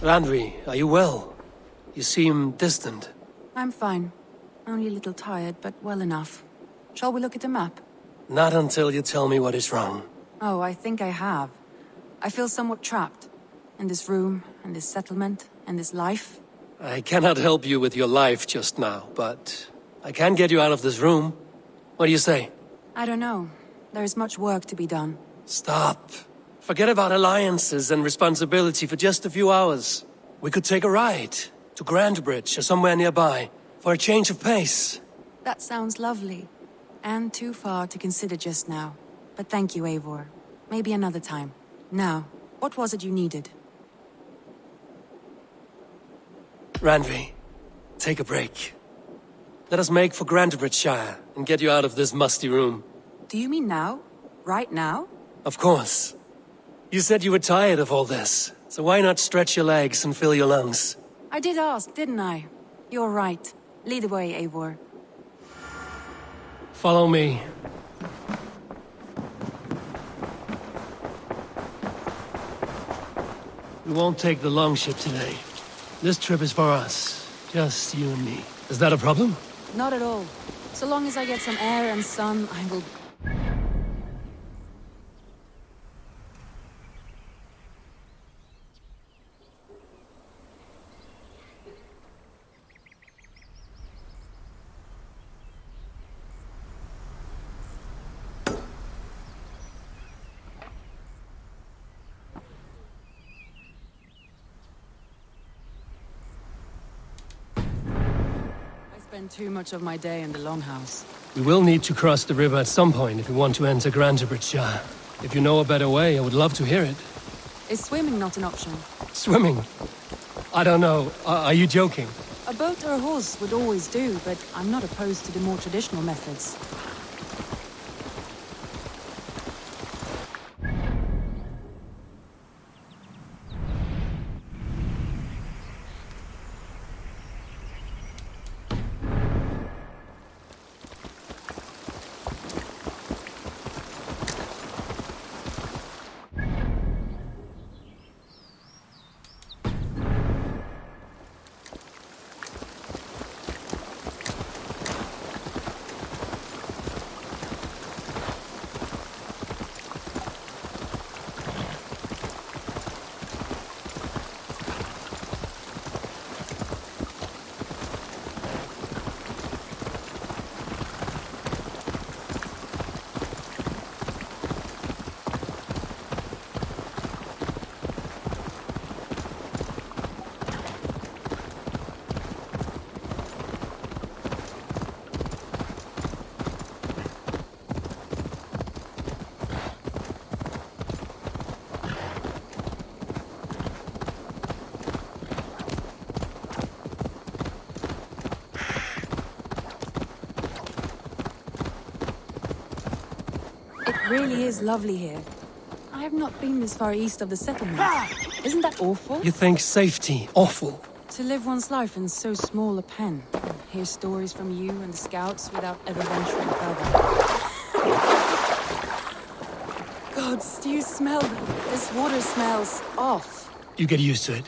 Randvi, are you well? You seem distant. I'm fine. Only a little tired, but well enough. Shall we look at the map? Not until you tell me what is wrong. Oh, I think I have. I feel somewhat trapped. In this room, in this settlement, in this life. I cannot help you with your life just now, but I can get you out of this room. What do you say? I don't know. There is much work to be done. Stop. Forget about alliances and responsibility for just a few hours. We could take a ride to Grandbridge or somewhere nearby for a change of pace. That sounds lovely. And too far to consider just now. But thank you, Eivor. Maybe another time. Now, what was it you needed? Randvi, take a break. Let us make for Grandbridgeshire and get you out of this musty room. Do you mean now? Right now? Of course. You said you were tired of all this, so why not stretch your legs and fill your lungs? I did ask, didn't I? You're right. Lead the way, Eivor. Follow me. We won't take the longship today. This trip is for us. Just you and me. Is that a problem? Not at all. So long as I get some air and sun, I will... spend too much of my day in the Longhouse. We will need to cross the river at some point if we want to enter Grandbridgeshire. If you know a better way, I would love to hear it. Is swimming not an option? Swimming? I don't know. Are you joking? A boat or a horse would always do, but I'm not opposed to the more traditional methods. It really is lovely here. I have not been this far east of the settlement. Isn't that awful? You think safety awful? To live one's life in so small a pen, and hear stories from you and the scouts without ever venturing further. Gods, do you smell them? This water smells off. You get used to it.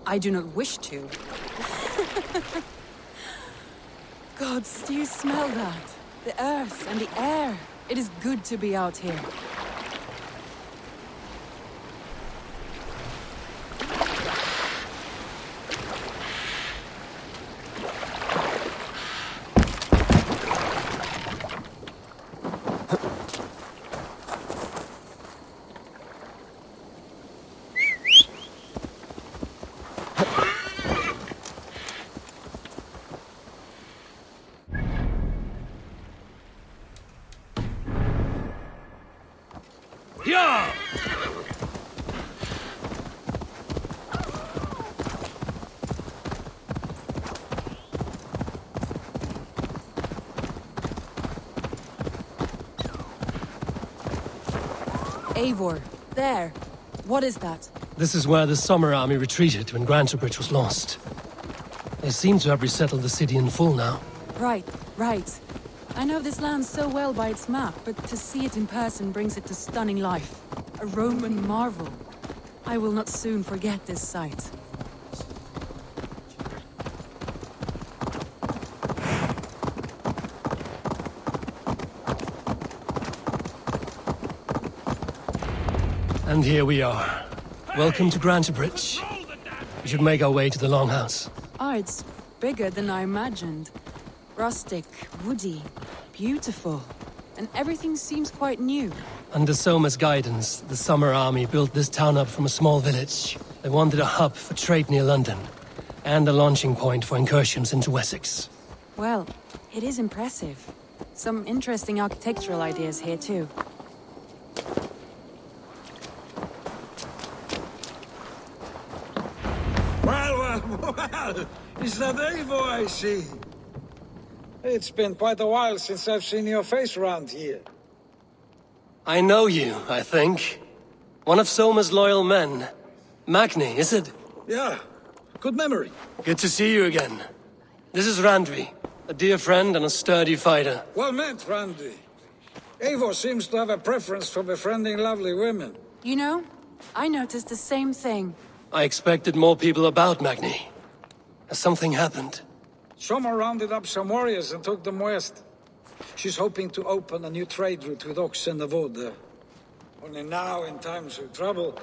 I do not wish to. Gods, do you smell that? The earth and the air. It is good to be out here. Yeah! Eivor, there. What is that? This is where the Summer Army retreated when Grantebridge was lost. They seem to have resettled the city in full now. Right. I know this land so well by its map, but to see it in person brings it to stunning life. A Roman marvel. I will not soon forget this sight. And here we are. Welcome to Grantebridge. We should make our way to the Longhouse. Oh, it's bigger than I imagined. Rustic, woody, beautiful. And everything seems quite new. Under Soma's guidance, the Summer Army built this town up from a small village. They wanted a hub for trade near London, and a launching point for incursions into Wessex. Well, it is impressive. Some interesting architectural ideas here too. Well, is that Eivor I see? It's been quite a while since I've seen your face around here. I know you, I think. One of Soma's loyal men. Magni, is it? Yeah, good memory. Good to see you again. This is Randvi, a dear friend and a sturdy fighter. Well met, Randy. Eivor seems to have a preference for befriending lovely women. You know, I noticed the same thing. I expected more people about Magni. Has something happened? Soma rounded up some warriors and took them west. She's hoping to open a new trade route with Ox and the Voda. Only now, in times of trouble,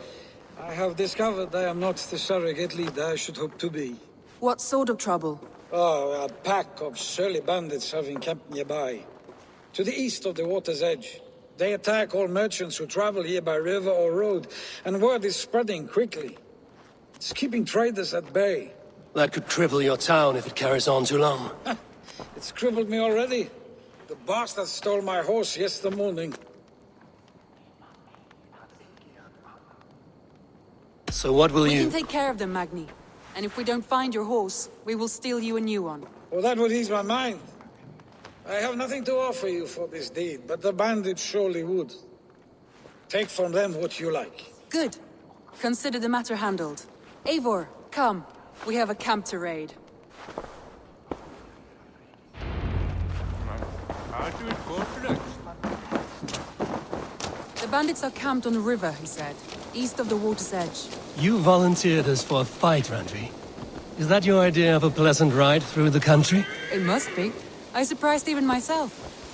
I have discovered I am not the surrogate leader I should hope to be. What sort of trouble? Oh, a pack of surly bandits have encamped nearby. To the east of the water's edge. They attack all merchants who travel here by river or road, and word is spreading quickly. It's keeping traders at bay. That could cripple your town if it carries on too long. It's crippled me already. The bastard stole my horse yesterday morning. So what will We you... can take care of them, Magni. And if we don't find your horse, we will steal you a new one. Well, that would ease my mind. I have nothing to offer you for this deed, but the bandits surely would. Take from them what you like. Good. Consider the matter handled. Eivor, come. We have a camp to raid. The bandits are camped on the river, he said. East of the water's edge. You volunteered us for a fight, Randvi. Is that your idea of a pleasant ride through the country? It must be. I surprised even myself.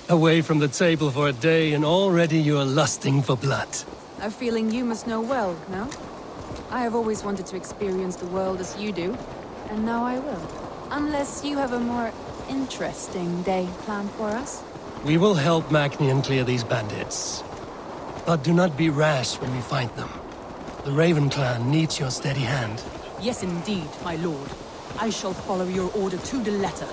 Away from the table for a day and already you're lusting for blood. A feeling you must know well, no? I have always wanted to experience the world as you do, and now I will. Unless you have a more interesting day planned for us? We will help Magnian clear these bandits. But do not be rash when we find them. The Raven clan needs your steady hand. Yes, indeed, my lord. I shall follow your order to the letter.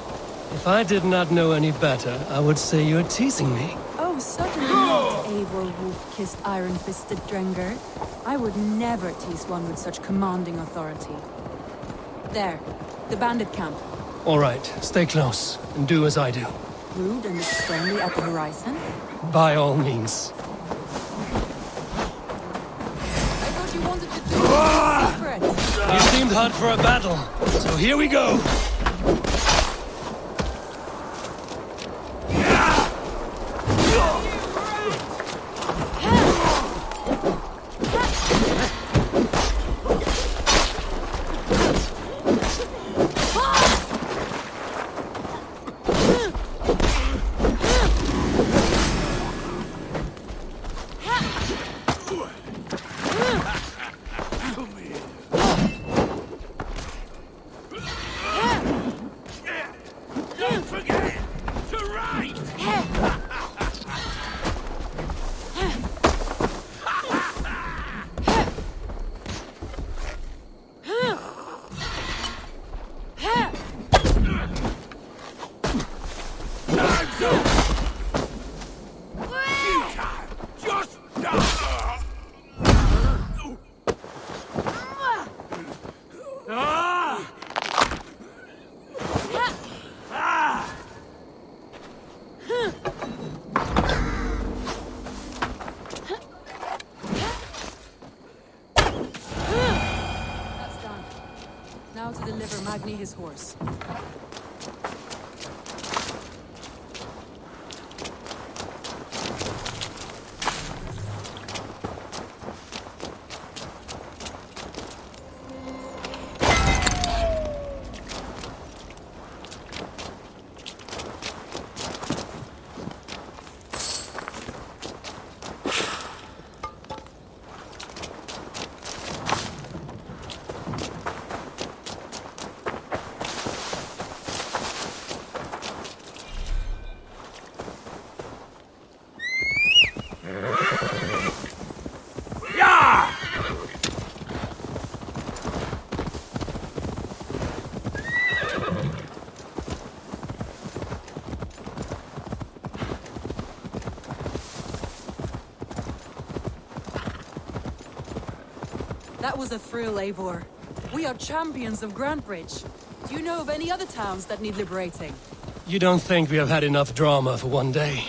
If I did not know any better, I would say you're teasing me. Oh, certainly not, Eivor wolf-kissed iron-fisted Drenger. I would never tease one with such commanding authority. There, the bandit camp. All right, stay close, and do as I do. Rude and friendly at the horizon? By all means. I thought you wanted to do it in secret. You seemed hot for a battle, so here we go! Now to deliver Magni his horse. That was a thrill, Eivor. We are champions of Grantebridge. Do you know of any other towns that need liberating? You don't think we have had enough drama for one day?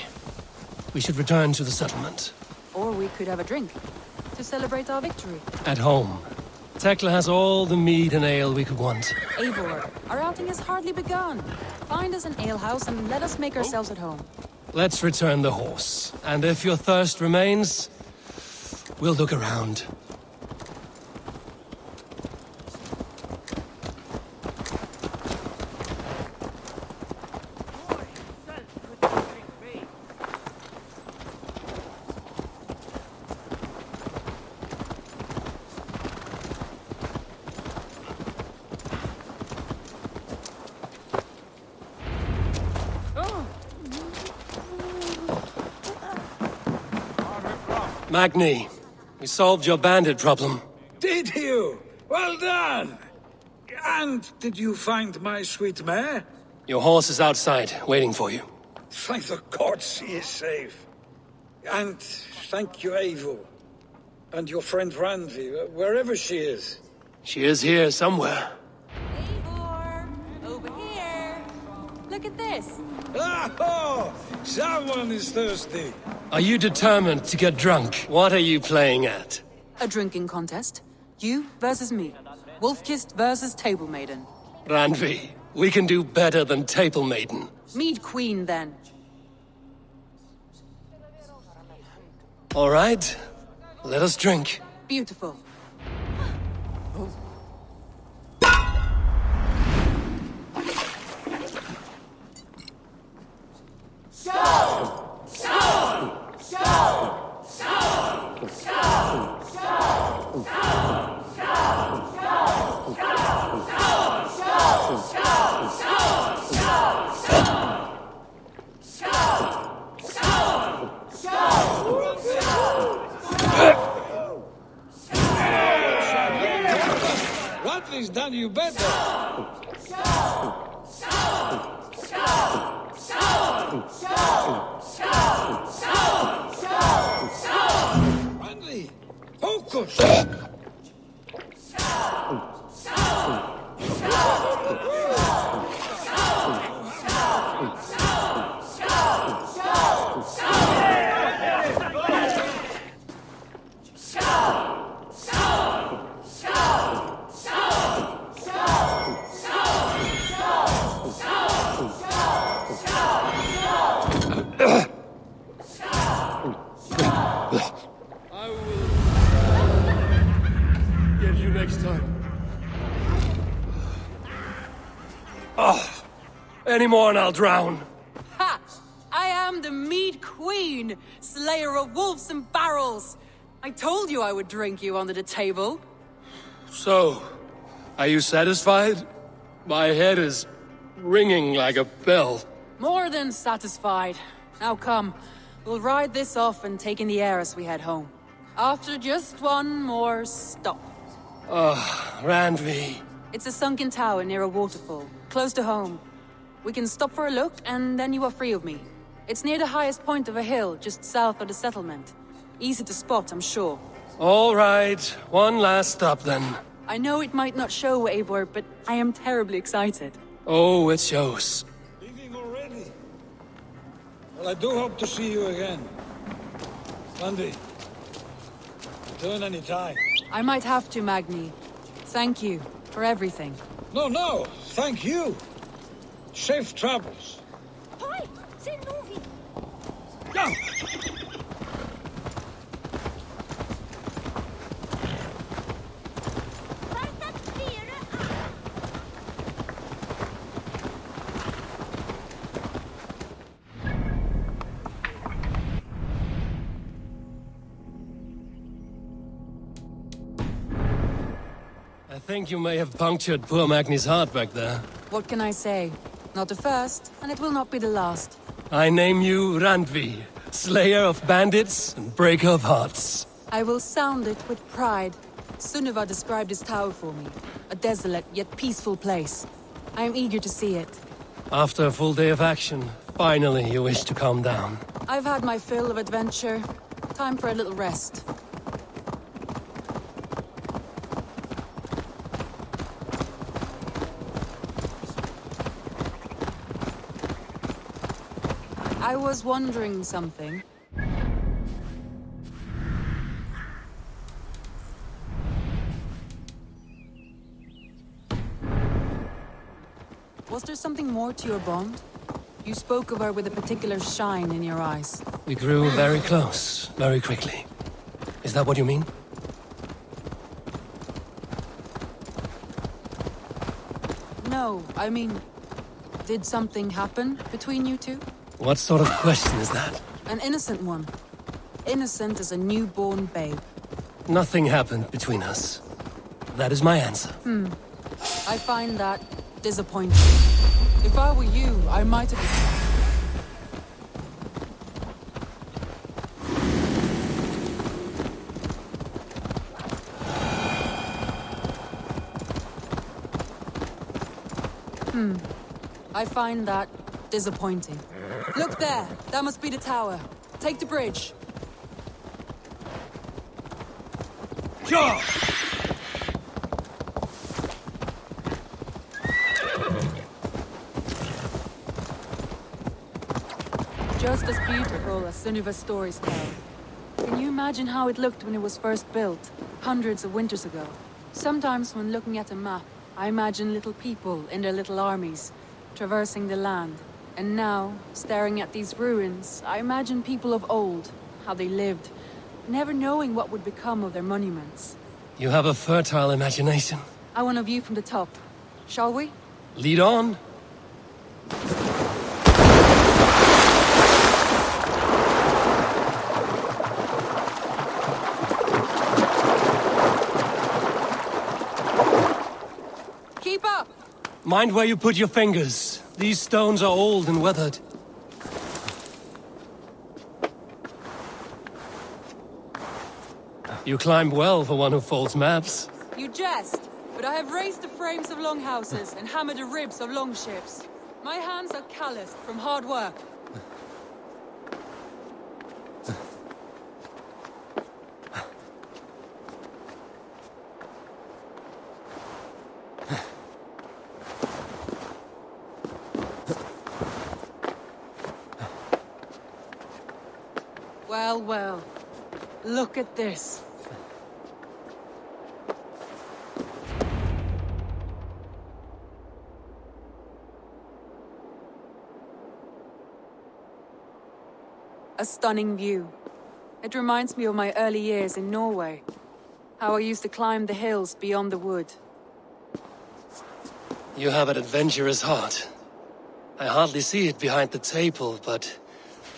We should return to the settlement. Or we could have a drink to celebrate our victory. At home. Tekla has all the mead and ale we could want. Eivor, our outing has hardly begun. Find us an alehouse and let us make ourselves at home. Let's return the horse. And if your thirst remains, we'll look around. Magni, we solved your bandit problem. Did you? Well done! And did you find my sweet mare? Your horse is outside, waiting for you. Thank the gods he is safe. And thank you, Eivor. And your friend Randvi, wherever she is. She is here somewhere. Eivor, over here. Look at this. Oh, someone is thirsty. Are you determined to get drunk? What are you playing at? A drinking contest. You versus me. Wolf-kissed versus Table Maiden. Randvi, we can do better than Table Maiden. Mead Queen, then. All right, let us drink. Beautiful. Randvi's done you better. Randvi, focus! Get you next time. Oh, any more and I'll drown. Ha! I am the Mead Queen, slayer of wolves and barrels. I told you I would drink you under the table. So, are you satisfied? My head is ringing like a bell. More than satisfied. Now come, we'll ride this off and take in the air as we head home. After just one more stop. Randvi. It's a sunken tower near a waterfall, close to home. We can stop for a look, and then you are free of me. It's near the highest point of a hill, just south of the settlement. Easy to spot, I'm sure. All right, one last stop then. I know it might not show, Eivor, but I am terribly excited. Oh, it shows. Leaving already? Well, I do hope to see you again. Randvi, return any time. I might have to, Magni. Thank you for everything. No, thank you. Safe travels. Hi, c'est Novi. Go! I think you may have punctured poor Magni's heart back there. What can I say? Not the first, and it will not be the last. I name you Randvi, slayer of bandits and breaker of hearts. I will sound it with pride. Sunniva described this tower for me. A desolate yet peaceful place. I am eager to see it. After a full day of action, finally you wish to calm down. I've had my fill of adventure. Time for a little rest. I was wondering something. Was there something more to your bond? You spoke of her with a particular shine in your eyes. We grew very close, very quickly. Is that what you mean? No, I mean, did something happen between you two? What sort of question is that? An innocent one. Innocent as a newborn babe. Nothing happened between us. That is my answer. I find that disappointing. If I were you, I might have... I find that disappointing. Look there! That must be the tower. Take the bridge. Sure! Just as beautiful as Sunniva's stories tell. Can you imagine how it looked when it was first built, hundreds of winters ago? Sometimes when looking at a map, I imagine little people in their little armies, traversing the land. And now, staring at these ruins, I imagine people of old, how they lived, never knowing what would become of their monuments. You have a fertile imagination. I want a view from the top. Shall we? Lead on. Keep up! Mind where you put your fingers. These stones are old and weathered. You climb well for one who folds maps. You jest, but I have raised the frames of longhouses and hammered the ribs of longships. My hands are calloused from hard work. Well, well. Look at this. A stunning view. It reminds me of my early years in Norway. How I used to climb the hills beyond the wood. You have an adventurous heart. I hardly see it behind the table, but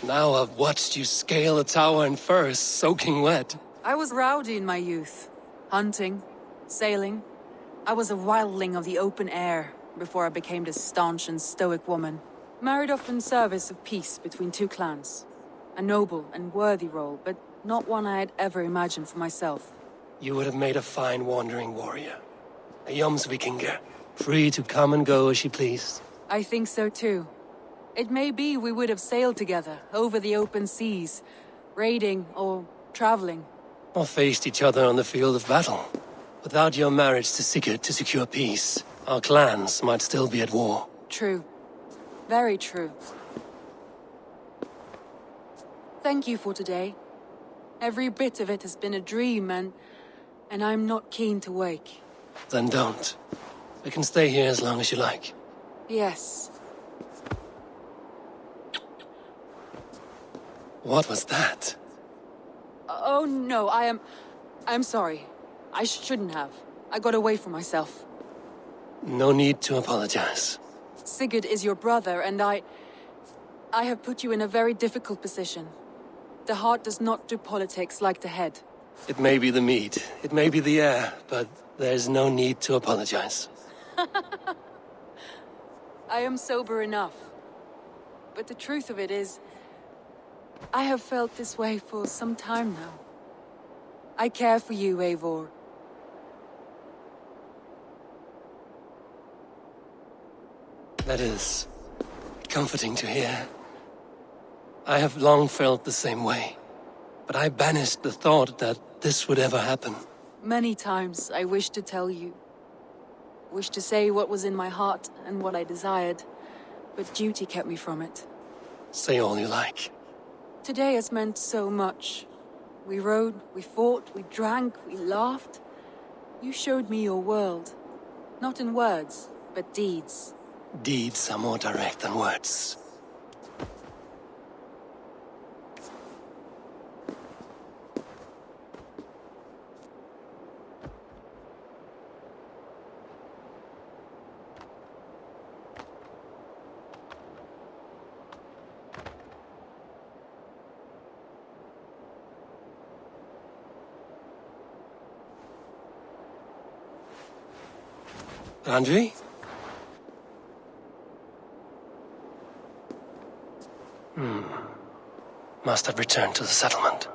now I've watched you scale a tower in furs, soaking wet. I was rowdy in my youth. Hunting, sailing. I was a wildling of the open air before I became this staunch and stoic woman. Married off in service of peace between two clans. A noble and worthy role, but not one I had ever imagined for myself. You would have made a fine wandering warrior. A Jomsvikinger, free to come and go as she pleased. I think so too. It may be we would have sailed together over the open seas, raiding or traveling. Or faced each other on the field of battle. Without your marriage to Sigurd to secure peace, our clans might still be at war. True. Very true. Thank you for today. Every bit of it has been a dream, and I'm not keen to wake. Then don't. We can stay here as long as you like. Yes. What was that? Oh no, I'm sorry. I shouldn't have. I got away from myself. No need to apologize. Sigurd is your brother, and I have put you in a very difficult position. The heart does not do politics like the head. It may be the meat, it may be the air, but there's no need to apologize. I am sober enough. But the truth of it is, I have felt this way for some time now. I care for you, Eivor. That is comforting to hear. I have long felt the same way, but I banished the thought that this would ever happen. Many times I wished to tell you. Wished to say what was in my heart and what I desired, but duty kept me from it. Say all you like. Today has meant so much. We rode, we fought, we drank, we laughed. You showed me your world. Not in words, but deeds. Deeds are more direct than words. Andre? Must have returned to the settlement.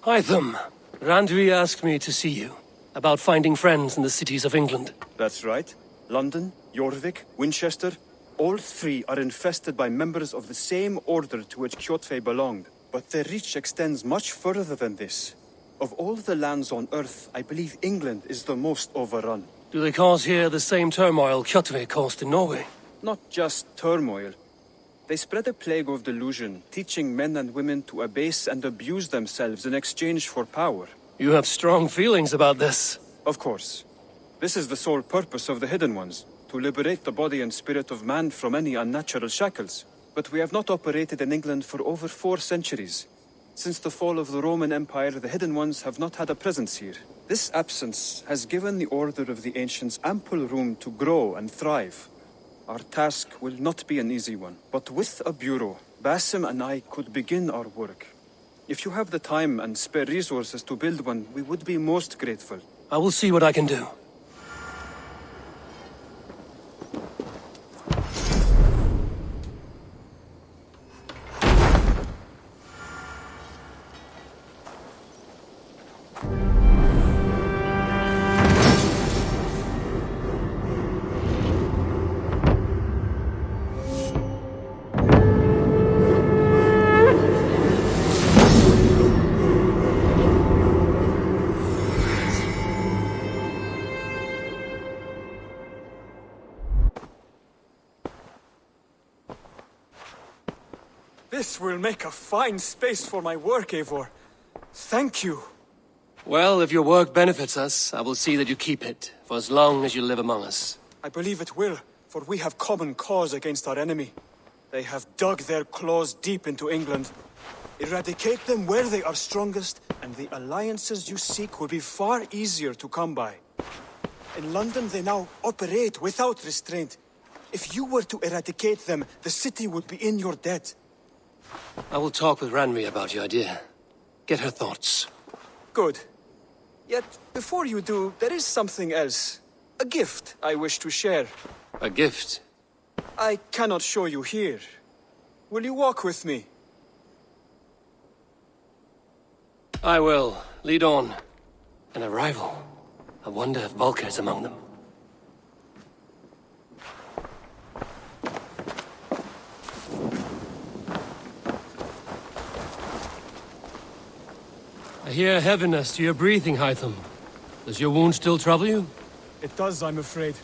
Hytham, Randvi asked me to see you about finding friends in the cities of England. That's right. London, Jorvik, Winchester, all three are infested by members of the same order to which Kjotve belonged. But their reach extends much further than this. Of all the lands on Earth, I believe England is the most overrun. Do they cause here the same turmoil Kjotve caused in Norway? Not just turmoil. They spread a plague of delusion, teaching men and women to abase and abuse themselves in exchange for power. You have strong feelings about this. Of course. This is the sole purpose of the Hidden Ones, to liberate the body and spirit of man from any unnatural shackles. But we have not operated in England for over 4 centuries. Since the fall of the Roman Empire, the Hidden Ones have not had a presence here. This absence has given the Order of the Ancients ample room to grow and thrive. Our task will not be an easy one, but with a bureau, Basim and I could begin our work. If you have the time and spare resources to build one, we would be most grateful. I will see what I can do. This will make a fine space for my work, Eivor. Thank you. Well, if your work benefits us, I will see that you keep it, for as long as you live among us. I believe it will, for we have common cause against our enemy. They have dug their claws deep into England. Eradicate them where they are strongest, and the alliances you seek will be far easier to come by. In London, they now operate without restraint. If you were to eradicate them, the city would be in your debt. I will talk with Ranri about your idea. Get her thoughts. Good. Yet, before you do, there is something else. A gift I wish to share. A gift? I cannot show you here. Will you walk with me? I will. Lead on. An arrival. I wonder if Volker is among them. I hear heaviness to your breathing, Hytham. Does your wound still trouble you? It does, I'm afraid.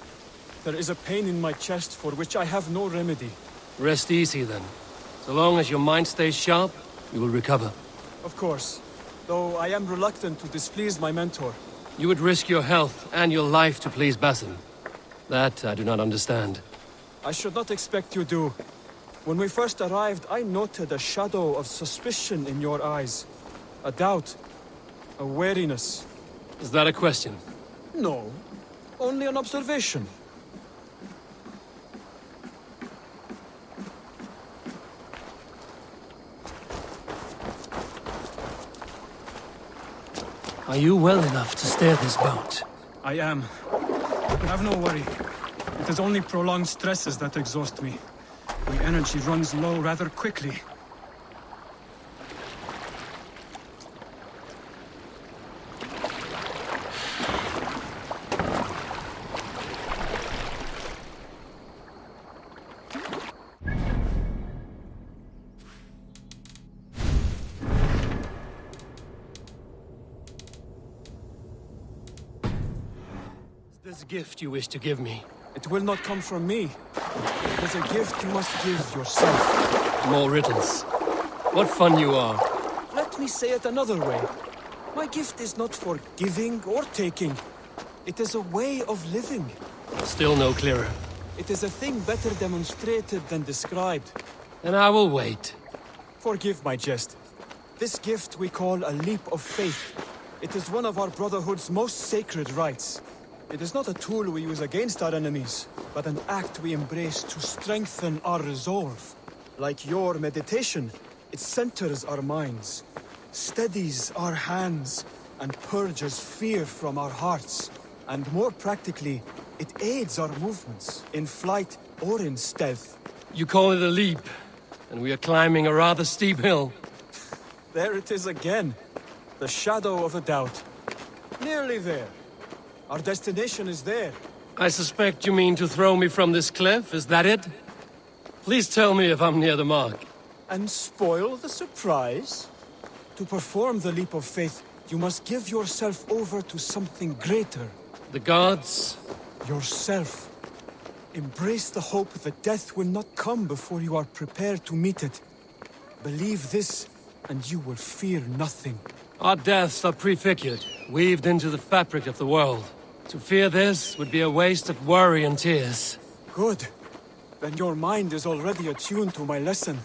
There is a pain in my chest for which I have no remedy. Rest easy, then. So long as your mind stays sharp, you will recover. Of course. Though I am reluctant to displease my mentor. You would risk your health and your life to please Basim. That I do not understand. I should not expect you do. When we first arrived, I noted a shadow of suspicion in your eyes. A doubt. A wariness. Is that a question? No. Only an observation. Are you well enough to steer this boat? I am. Have no worry. It is only prolonged stresses that exhaust me. My energy runs low rather quickly. This gift you wish to give me. It will not come from me. It is a gift you must give yourself. More riddles. What fun you are. Let me say it another way. My gift is not for giving or taking. It is a way of living. Still no clearer. It is a thing better demonstrated than described. Then I will wait. Forgive my jest. This gift we call a leap of faith. It is one of our Brotherhood's most sacred rites. It is not a tool we use against our enemies, but an act we embrace to strengthen our resolve. Like your meditation, it centers our minds, steadies our hands, and purges fear from our hearts. And more practically, it aids our movements, in flight or in stealth. You call it a leap, and we are climbing a rather steep hill. There it is again. The shadow of a doubt. Nearly there. Our destination is there. I suspect you mean to throw me from this cliff, is that it? Please tell me if I'm near the mark. And spoil the surprise? To perform the leap of faith, you must give yourself over to something greater. The gods? Yourself. Embrace the hope that death will not come before you are prepared to meet it. Believe this, and you will fear nothing. Our deaths are prefigured, weaved into the fabric of the world. To fear this would be a waste of worry and tears. Good. Then your mind is already attuned to my lesson.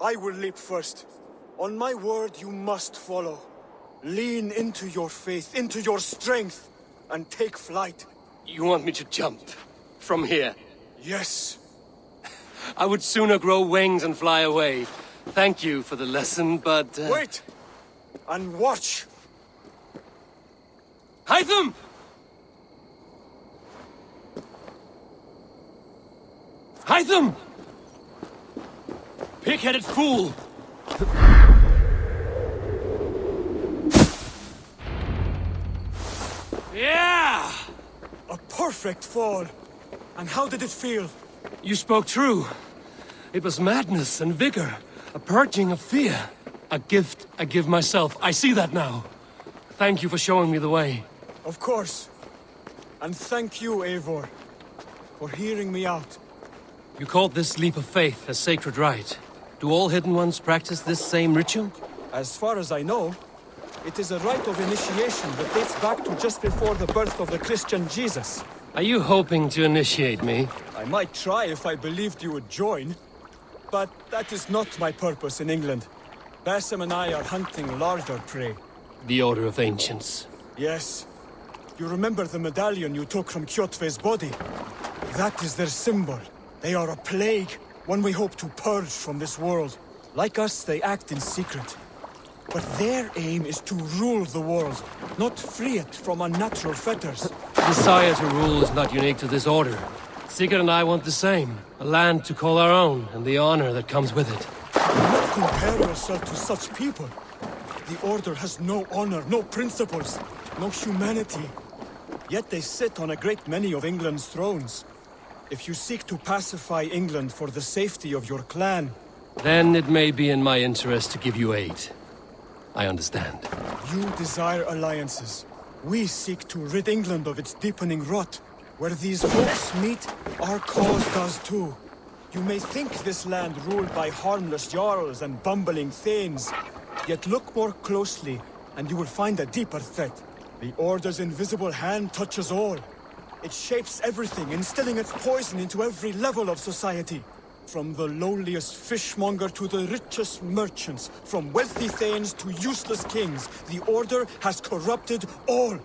I will leap first. On my word, you must follow. Lean into your faith, into your strength, and take flight. You want me to jump? From here? Yes. I would sooner grow wings and fly away. Thank you for the lesson, but... Wait! And watch! Hytham! Hytham! Pig-headed fool! Yeah! A perfect fall. And how did it feel? You spoke true. It was madness and vigor, a purging of fear. A gift I give myself. I see that now. Thank you for showing me the way. Of course. And thank you, Eivor, for hearing me out. You called this leap of faith a sacred rite. Do all Hidden Ones practice this same ritual? As far as I know, it is a rite of initiation that dates back to just before the birth of the Christian Jesus. Are you hoping to initiate me? I might try if I believed you would join, but that is not my purpose in England. Basim and I are hunting larger prey. The Order of Ancients. Yes. You remember the medallion you took from Kjotve's body? That is their symbol. They are a plague, one we hope to purge from this world. Like us, they act in secret. But their aim is to rule the world, not free it from unnatural fetters. The desire to rule is not unique to this order. Sigurd and I want the same. A land to call our own, and the honor that comes with it. Do not compare yourself to such people. The Order has no honor, no principles, no humanity. Yet they sit on a great many of England's thrones. If you seek to pacify England for the safety of your clan... Then it may be in my interest to give you aid. I understand. You desire alliances. We seek to rid England of its deepening rot. Where these folks meet, our cause does too. You may think this land ruled by harmless jarls and bumbling thanes. Yet look more closely, and you will find a deeper threat. The Order's invisible hand touches all. It shapes everything, instilling its poison into every level of society. From the lowliest fishmonger to the richest merchants, from wealthy thanes to useless kings, the Order has corrupted all.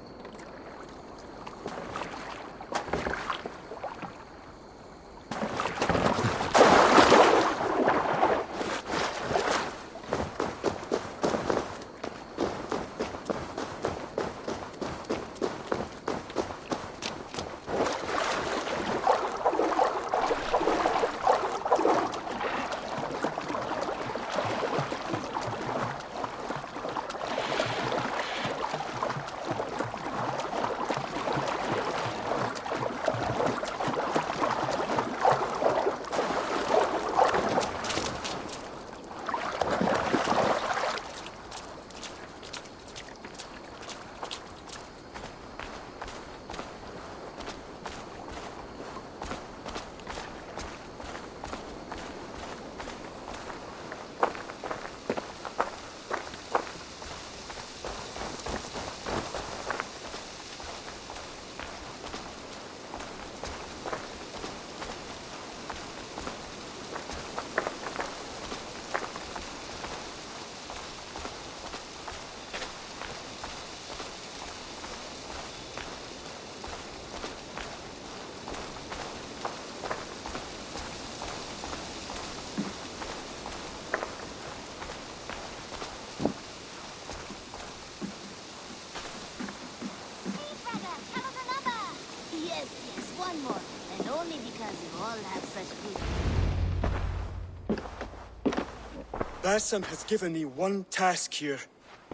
Basim has given me one task here.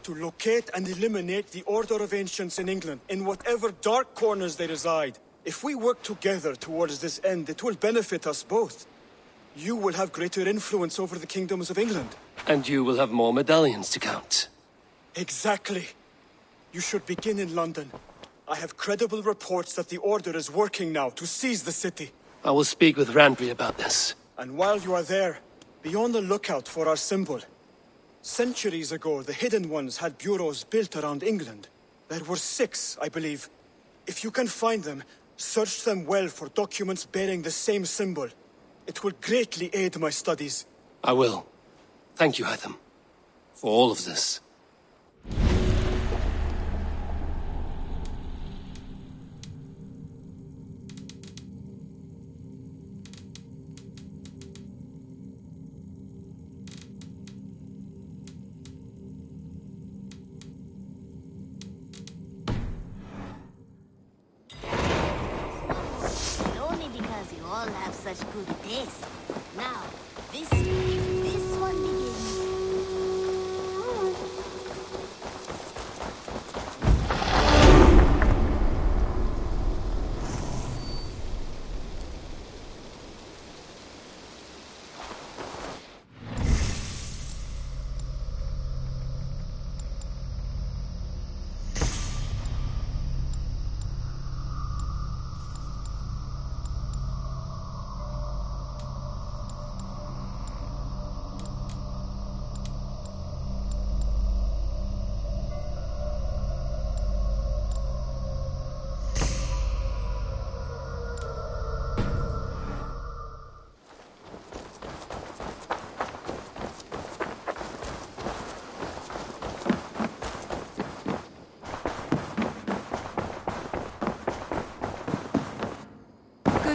To locate and eliminate the Order of Ancients in England, in whatever dark corners they reside. If we work together towards this end, it will benefit us both. You will have greater influence over the kingdoms of England. And you will have more medallions to count. Exactly. You should begin in London. I have credible reports that the Order is working now to seize the city. I will speak with Randry about this. And while you are there, be on the lookout for our symbol. Centuries ago, the Hidden Ones had bureaus built around England. There were 6, I believe. If you can find them, search them well for documents bearing the same symbol. It will greatly aid my studies. I will. Thank you, Hytham, for all of this. Such good taste. Now, this one begins.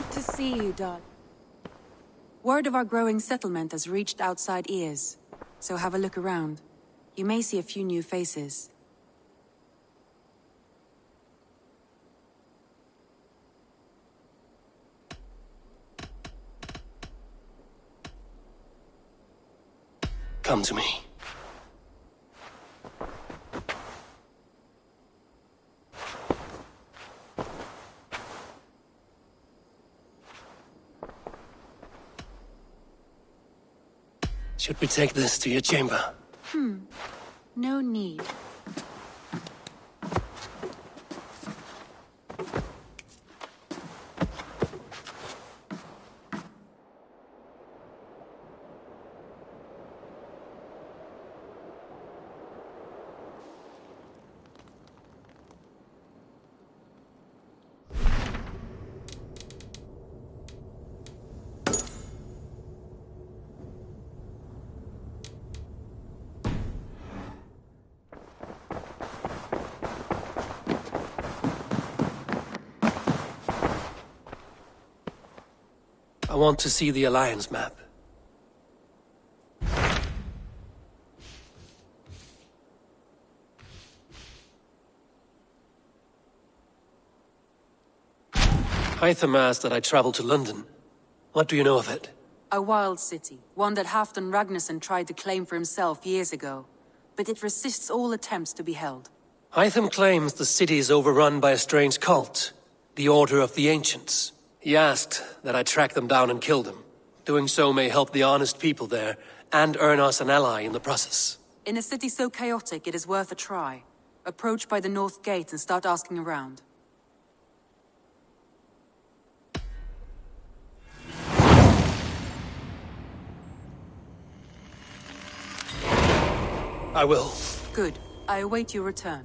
Good to see you, Dot. Word of our growing settlement has reached outside ears, so have a look around. You may see a few new faces. Come to me. Should we take this to your chamber? No need. I want to see the Alliance map. Hytham asked that I travel to London. What do you know of it? A wild city, one that Halfdan Ragnarsson tried to claim for himself years ago. But it resists all attempts to be held. Hytham claims the city is overrun by a strange cult, the Order of the Ancients. He asked that I track them down and kill them. Doing so may help the honest people there, and earn us an ally in the process. In a city so chaotic, it is worth a try. Approach by the North Gate and start asking around. I will. Good. I await your return.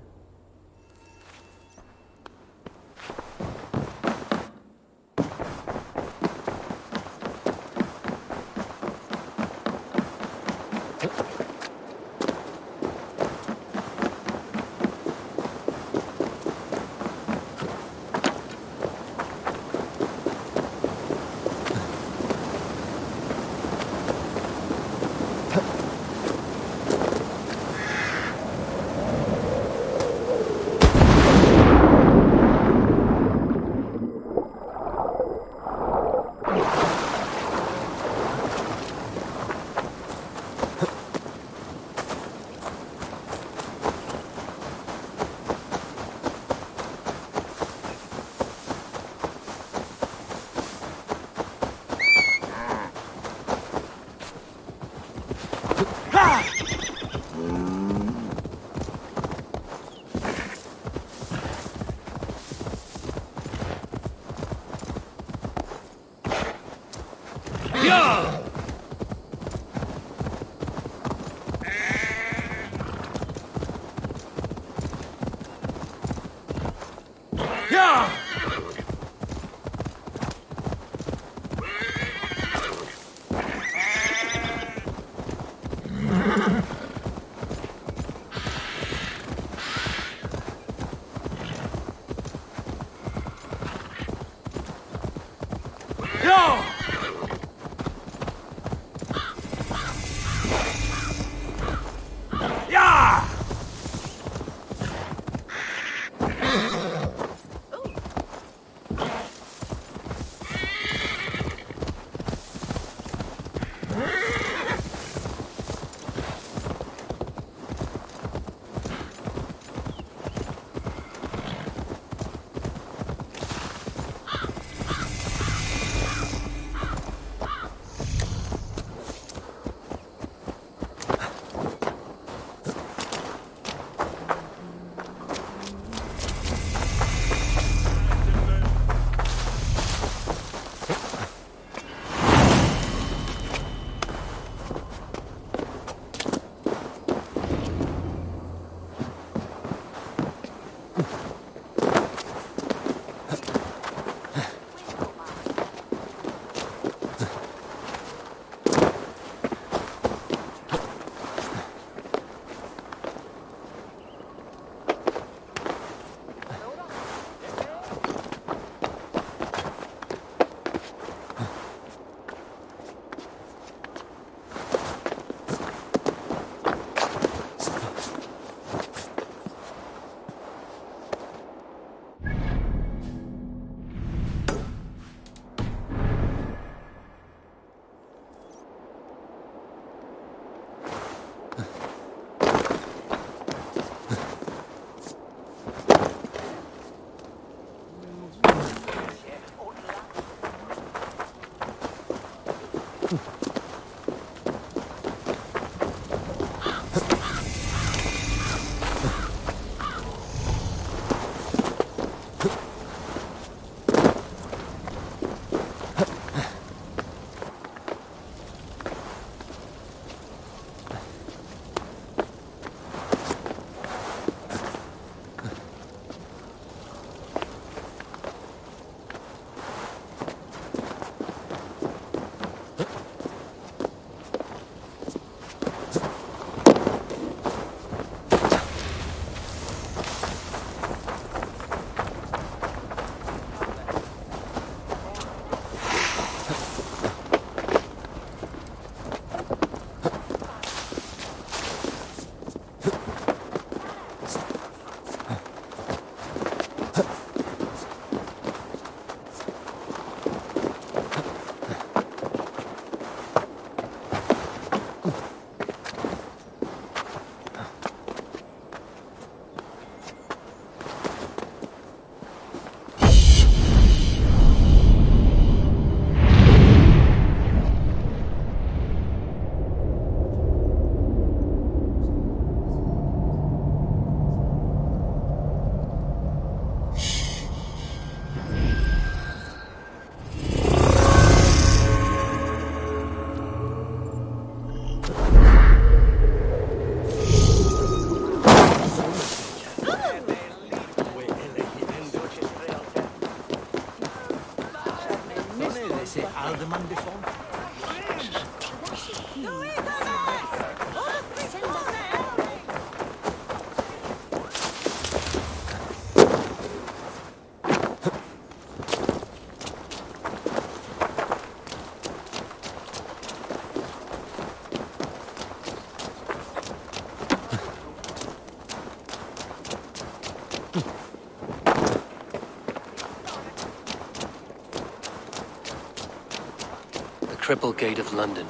Cripple Gate of London.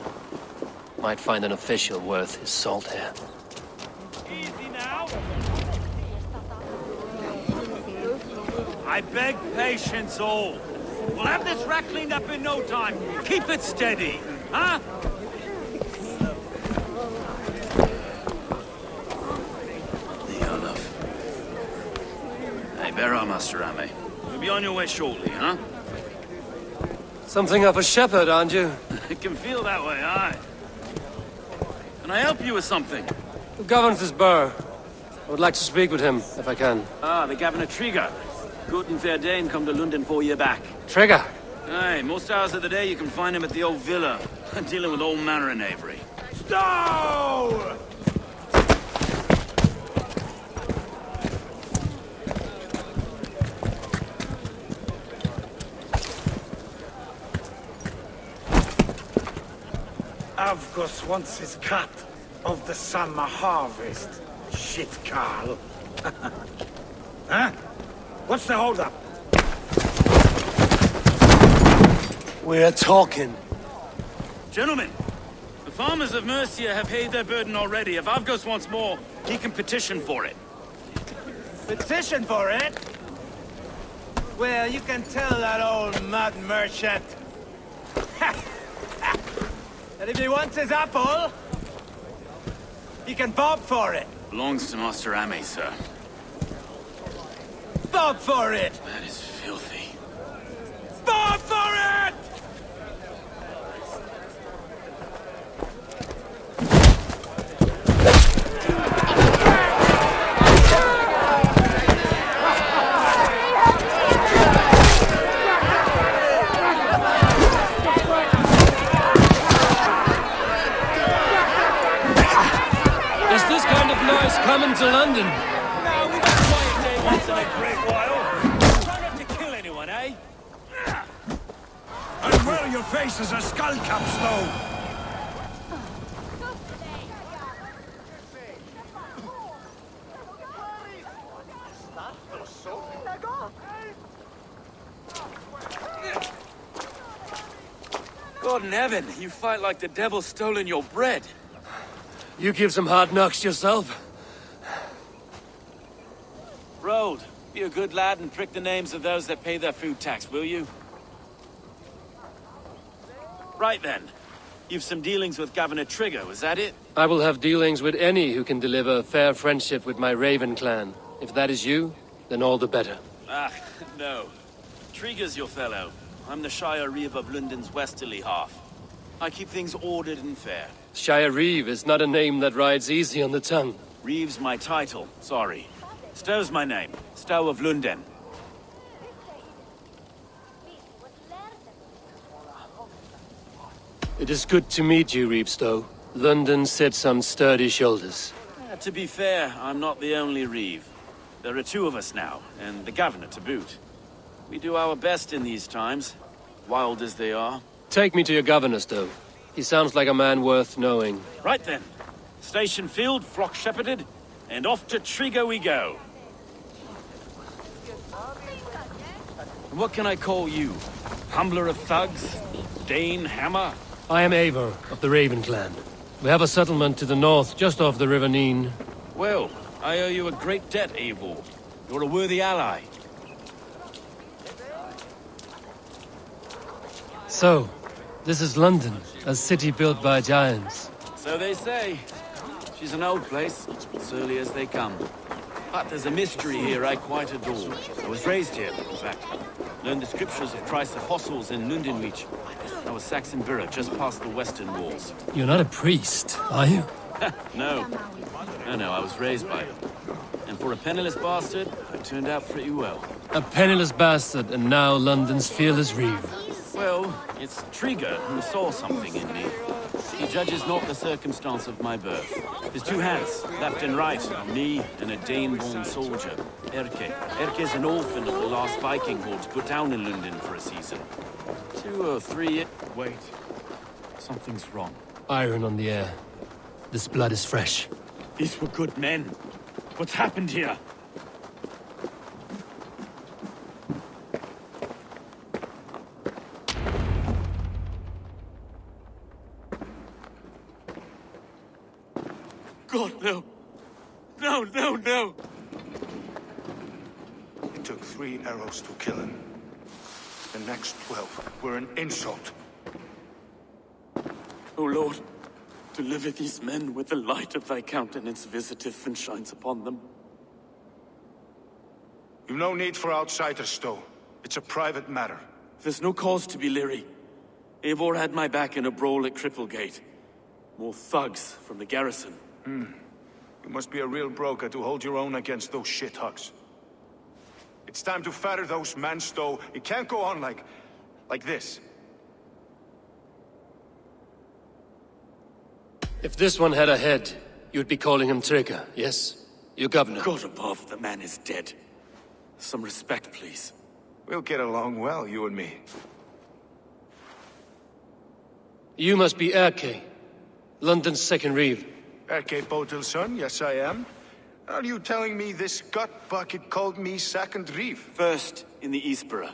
Might find an official worth his salt here. Easy now. I beg patience all. We'll have this wreck cleaned up in no time. Keep it steady, huh? Hey, bear up, Master Ame. You'll be on your way shortly, huh? Something of a shepherd, aren't you? It can feel that way, aye. Can I help you with something? Who governs this burr? I would like to speak with him, if I can. Ah, the Governor Trigger. Good and fair Dane come to Lunden 4 year back. Trigger! Aye, most hours of the day you can find him at the old villa, dealing with all manner of knavery. Stow! Avgos wants his cut of the summer harvest. Shit, Carl. Huh? What's the holdup? We're talking. Gentlemen, the farmers of Mercia have paid their burden already. If Avgos wants more, he can petition for it. Petition for it? Well, you can tell that old mud merchant. And if he wants his apple, he can bob for it. Belongs to Master Ame, sir. Bob for it! That is filthy. Bob for it! Is this kind of noise coming to London? No, we got a quiet day once in a great while. Try not to kill anyone, eh? And well, your face is a skull cap stone. God in heaven, you fight like the devil's stolen your bread. You give some hard knocks yourself. Road, be a good lad and prick the names of those that pay their food tax, will you? Right then. You've some dealings with Governor Trigger, was that it? I will have dealings with any who can deliver a fair friendship with my Raven clan. If that is you, then all the better. Ah, no. Trigger's your fellow. I'm the Shire Reeve of Lunden's westerly half. I keep things ordered and fair. Shire Reeve is not a name that rides easy on the tongue. Reeve's my title, sorry. Stow's my name. Stow of Lunden. It is good to meet you, Reeve Stow. London sits on sturdy shoulders. To be fair, I'm not the only Reeve. There are two of us now, and the governor to boot. We do our best in these times, wild as they are. Take me to your governor, Stow. He sounds like a man worth knowing. Right then. Station field, flock shepherded, and off to Trigger we go. And what can I call you? Humbler of thugs? Dane Hammer? I am Eivor of the Raven clan. We have a settlement to the north, just off the River Neen. Well, I owe you a great debt, Eivor. You're a worthy ally. So, this is London, a city built by giants. So they say. She's an old place, surly as they come. But there's a mystery here I quite adore. I was raised here, in fact. Learned the scriptures of Christ's apostles in Lunden, Leech. I was Saxon Borough, just past the western walls. You're not a priest, are you? No. No, I was raised by them. And for a penniless bastard, I turned out pretty well. A penniless bastard, and now London's fearless Reeve. Well, it's Trigger who saw something in me. He judges not the circumstance of my birth. His two hands, left and right, on me and a Dane-born soldier, Erke. Erke's an orphan of the last Viking hordes put down in Lunden for a season. 2 or 3... Wait. Something's wrong. Iron on the air. This blood is fresh. These were good men. What's happened here? God, no. No, no, no! It took 3 arrows to kill him. The next 12 were an insult. O Lord, deliver these men with the light of thy countenance visiteth and shines upon them. You've no need for outsiders, Stow. It's a private matter. There's no cause to be leery. Eivor had my back in a brawl at Cripplegate. More thugs from the garrison. You must be a real broker to hold your own against those shithugs. It's time to fetter those men, Stow. It can't go on like this. If this one had a head, you'd be calling him Trigger, yes? Your governor. God above, the man is dead. Some respect, please. We'll get along well, you and me. You must be Erke, London's second Reeve. Erke Botel's son, yes I am. Are you telling me this gut bucket called me second Reeve? First in the Eastborough,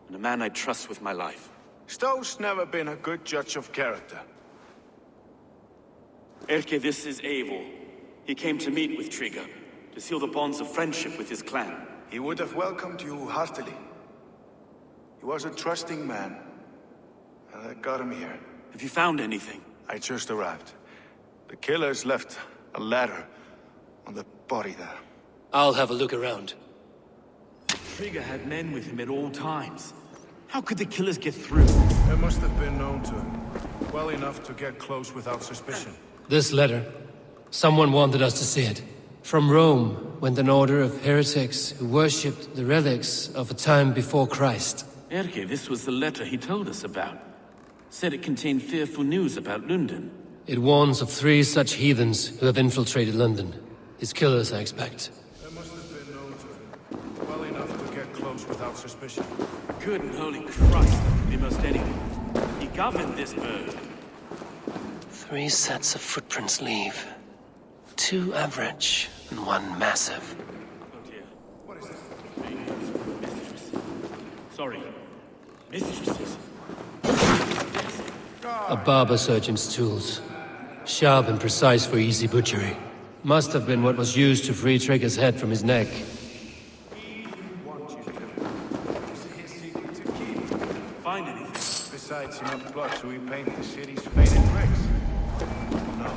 and a man I trust with my life. Stow's never been a good judge of character. Erke, this is Eivor. He came to meet with Trigger, to seal the bonds of friendship with his clan. He would have welcomed you heartily. He was a trusting man, and I got him here. Have you found anything? I just arrived. The killers left a ladder on the body there. I'll have a look around. Trigger had men with him at all times. How could the killers get through? They must have been known to him, well enough to get close without suspicion. This letter. Someone wanted us to see it. From Rome went an order of heretics who worshipped the relics of a time before Christ. Erke, this was the letter he told us about. Said it contained fearful news about Lunden. It warns of 3 such heathens who have infiltrated London. His killers, I expect. They must have been known to him, well enough to get close without suspicion. Good and holy Christ, they must anyway. He governed this bird. 3 sets of footprints leave. 2 average and 1 massive. Oh dear. What is that? Mistresses. Sorry. Mistresses. A barber surgeon's tools. Sharp and precise for easy butchery. Must have been what was used to free Trigger's head from his neck. Find anything? Besides, enough blood to repaint the city's faded bricks. No.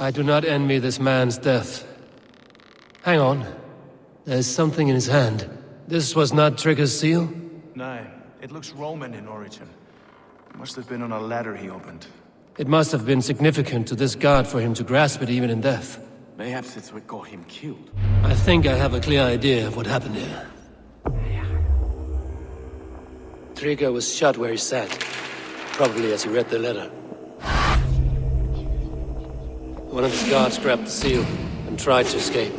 I do not envy this man's death. Hang on. There's something in his hand. This was not Trigger's seal? No, it looks Roman in origin. Must have been on a ladder he opened. It must have been significant to this god for him to grasp it even in death. Mayhaps it's what got him killed. I think I have a clear idea of what happened here. Trigger was shot where he sat, probably as he read the letter. One of his guards grabbed the seal and tried to escape.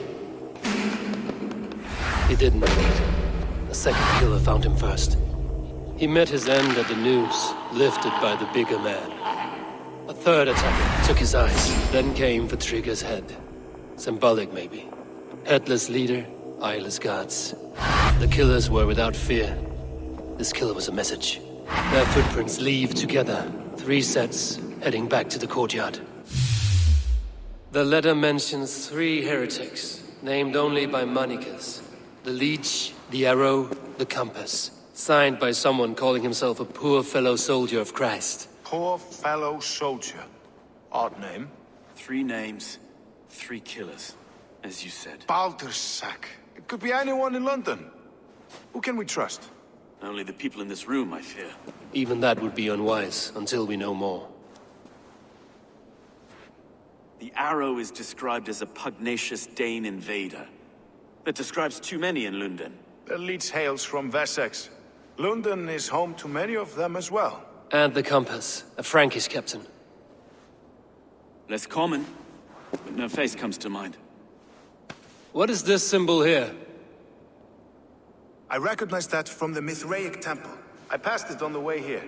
He didn't. A second killer found him first. He met his end at the noose, lifted by the bigger man. A third attacker took his eyes, then came for Trigger's head. Symbolic, maybe. Headless leader, eyeless guards. The killers were without fear. This killer was a message. Their footprints leave together. 3 sets, heading back to the courtyard. The letter mentions 3 heretics, named only by monikers. The Leech, the Arrow, the Compass. Signed by someone calling himself a poor fellow soldier of Christ. Poor fellow soldier. Odd name. 3 names, 3 killers, as you said. Baldersack. It could be anyone in London. Who can we trust? Only the people in this room, I fear. Even that would be unwise, until we know more. The Arrow is described as a pugnacious Dane invader. That describes too many in Lunden. The Leech hails from Wessex. Lunden is home to many of them as well. And the Compass, a Frankish captain. Less common, but no face comes to mind. What is this symbol here? I recognize that from the Mithraic temple. I passed it on the way here.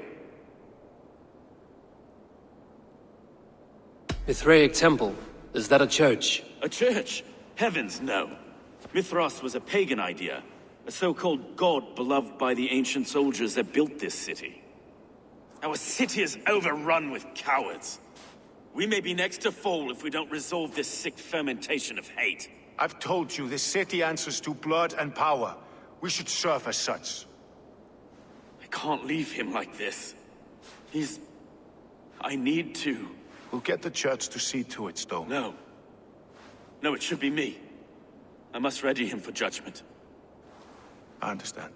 Mithraic temple? Is that a church? A church? Heavens, no. Mithras was a pagan idea. A so-called god beloved by the ancient soldiers that built this city. Our city is overrun with cowards. We may be next to fall if we don't resolve this sick fermentation of hate. I've told you, this city answers to blood and power. We should serve as such. can't leave him like this. I need to. We'll get the church to see to it, Stowe. No. No, it should be me. I must ready him for judgment. I understand.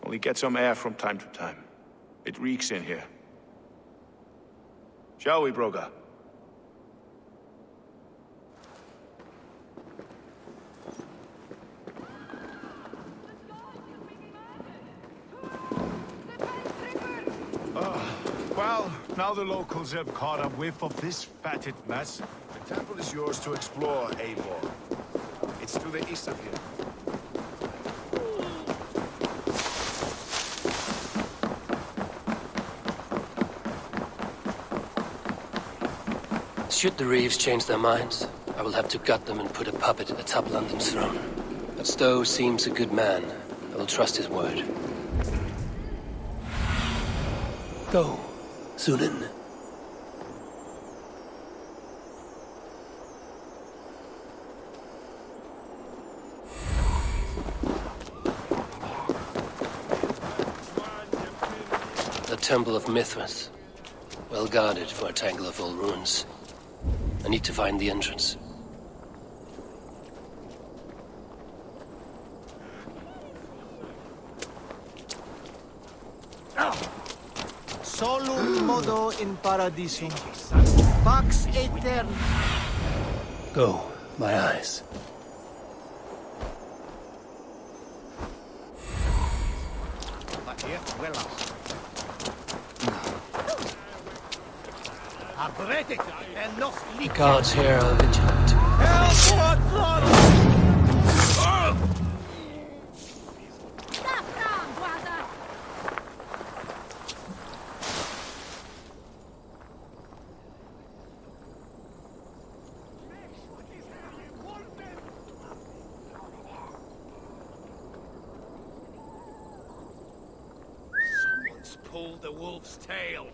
Only get some air from time to time. It reeks in here. Shall we, Broga? Well, now the locals have caught a whiff of this fatted mess. The temple is yours to explore, Eivor. It's to the east of here. Should the Reeves change their minds, I will have to gut them and put a puppet atop London's throne. But Stowe seems a good man. I will trust his word. Go, Sunan. The Temple of Mithras. Well guarded for a tangle of old ruins. I need to find the entrance. Solum modo in paradisum. Pax aeterna. Go, my eyes. The guards here are vigilant. Someone's pulled the wolf's tail.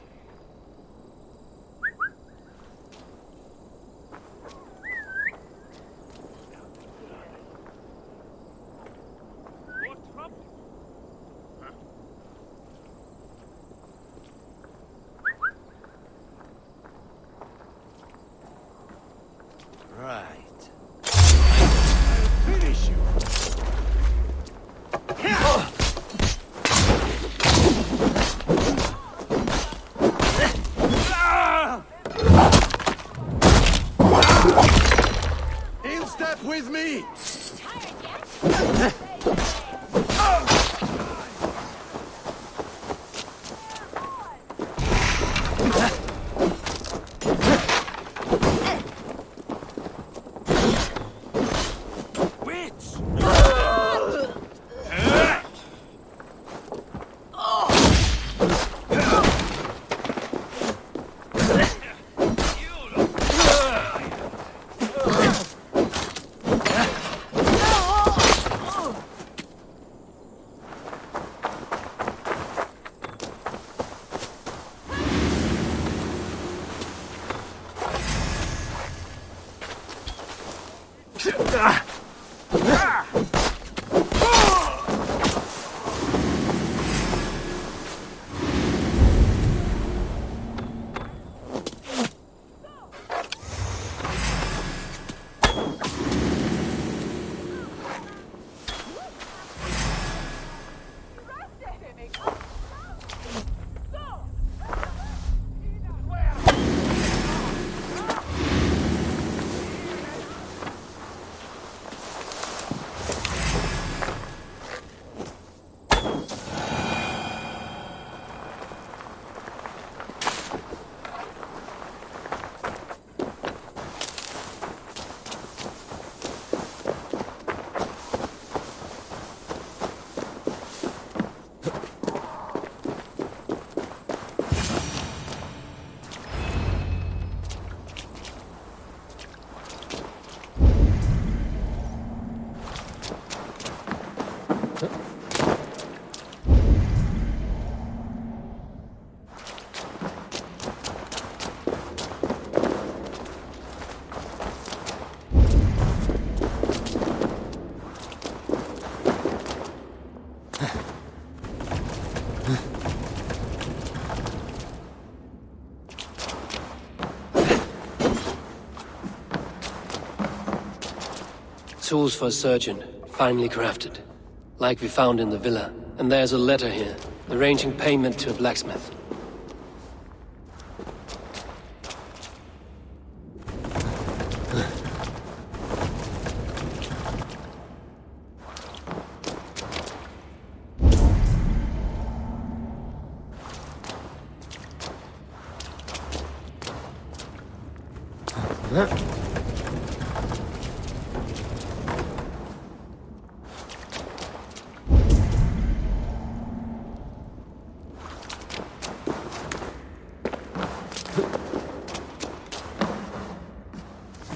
Tools for a surgeon, finely crafted. Like we found in the villa. And there's a letter here, arranging payment to a blacksmith.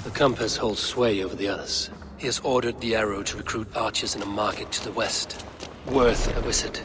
The compass holds sway over the others. He has ordered the arrow to recruit archers in a market to the west. Worth a visit.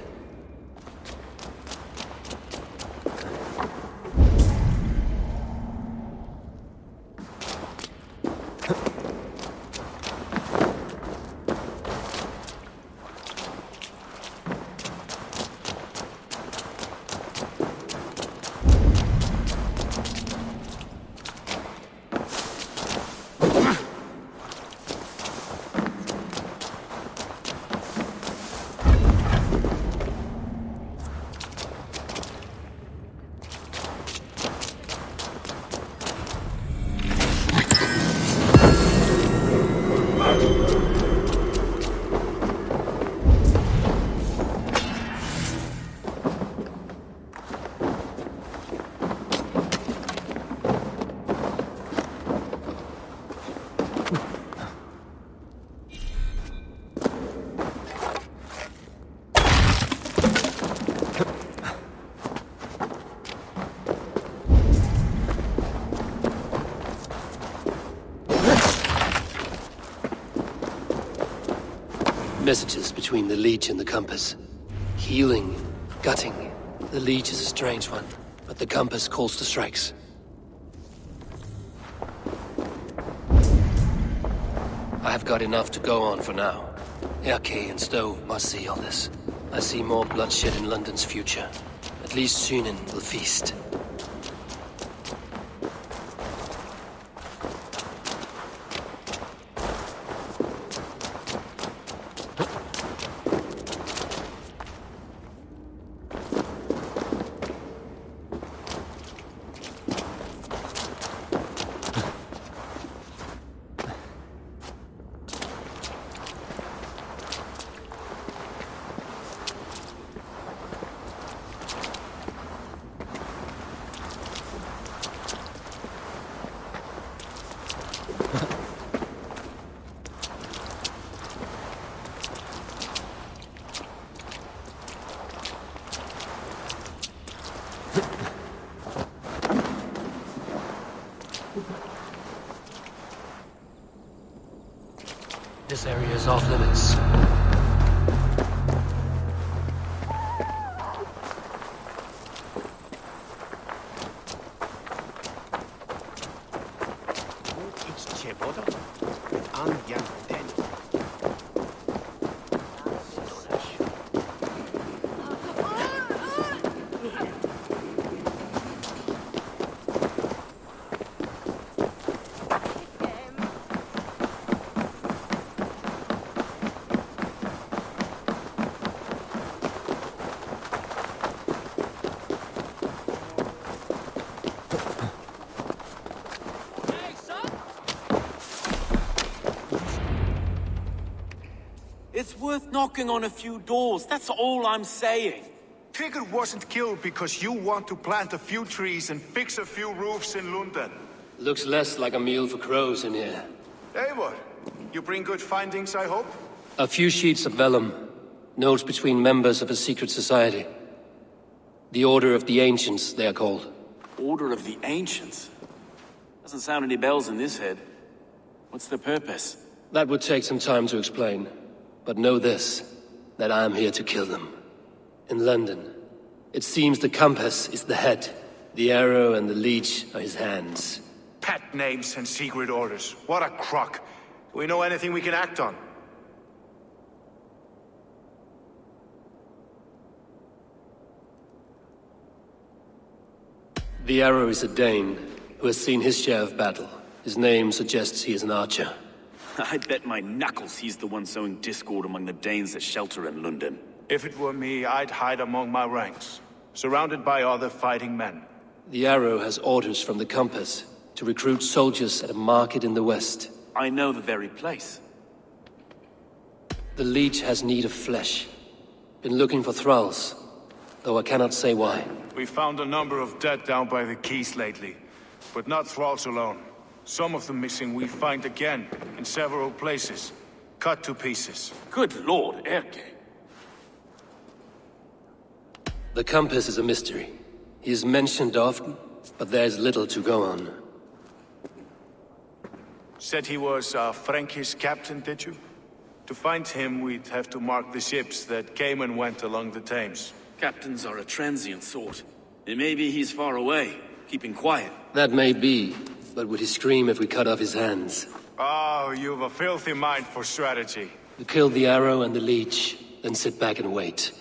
Messages between the Leech and the compass. Healing, gutting. The Leech is a strange one, but the compass calls to strikes. I have got enough to go on for now. Erke and Stove must see all this. I see more bloodshed in London's future. At least Sunan will feast. This area is off limits. It's worth knocking on a few doors, that's all I'm saying. Tigger wasn't killed because you want to plant a few trees and fix a few roofs in Lunden. Looks less like a meal for crows in here. Eivor, you bring good findings, I hope? A few sheets of vellum. Notes between members of a secret society. The Order of the Ancients, they are called. Order of the Ancients? Doesn't sound any bells in this head. What's the purpose? That would take some time to explain. But know this, that I am here to kill them. In London, it seems the compass is the head. The arrow and the leech are his hands. Pet names and secret orders. What a crock. Do we know anything we can act on? The arrow is a Dane, who has seen his share of battle. His name suggests he is an archer. I bet my knuckles he's the one sowing discord among the Danes that shelter in Lunden. If it were me, I'd hide among my ranks, surrounded by other fighting men. The Arrow has orders from the Compass to recruit soldiers at a market in the west. I know the very place. The Leech has need of flesh. Been looking for thralls, though I cannot say why. We found a number of dead down by the quays lately, but not thralls alone. Some of the missing we find again, in several places, cut to pieces. Good lord, Erke. The Compass is a mystery. He is mentioned often, but there's little to go on. Said he was a Frankish captain, did you? To find him, we'd have to mark the ships that came and went along the Thames. Captains are a transient sort. It may be he's far away, keeping quiet. That may be, but would he scream if we cut off his hands? Oh, you've a filthy mind for strategy. We kill the Arrow and the Leech, then sit back and wait.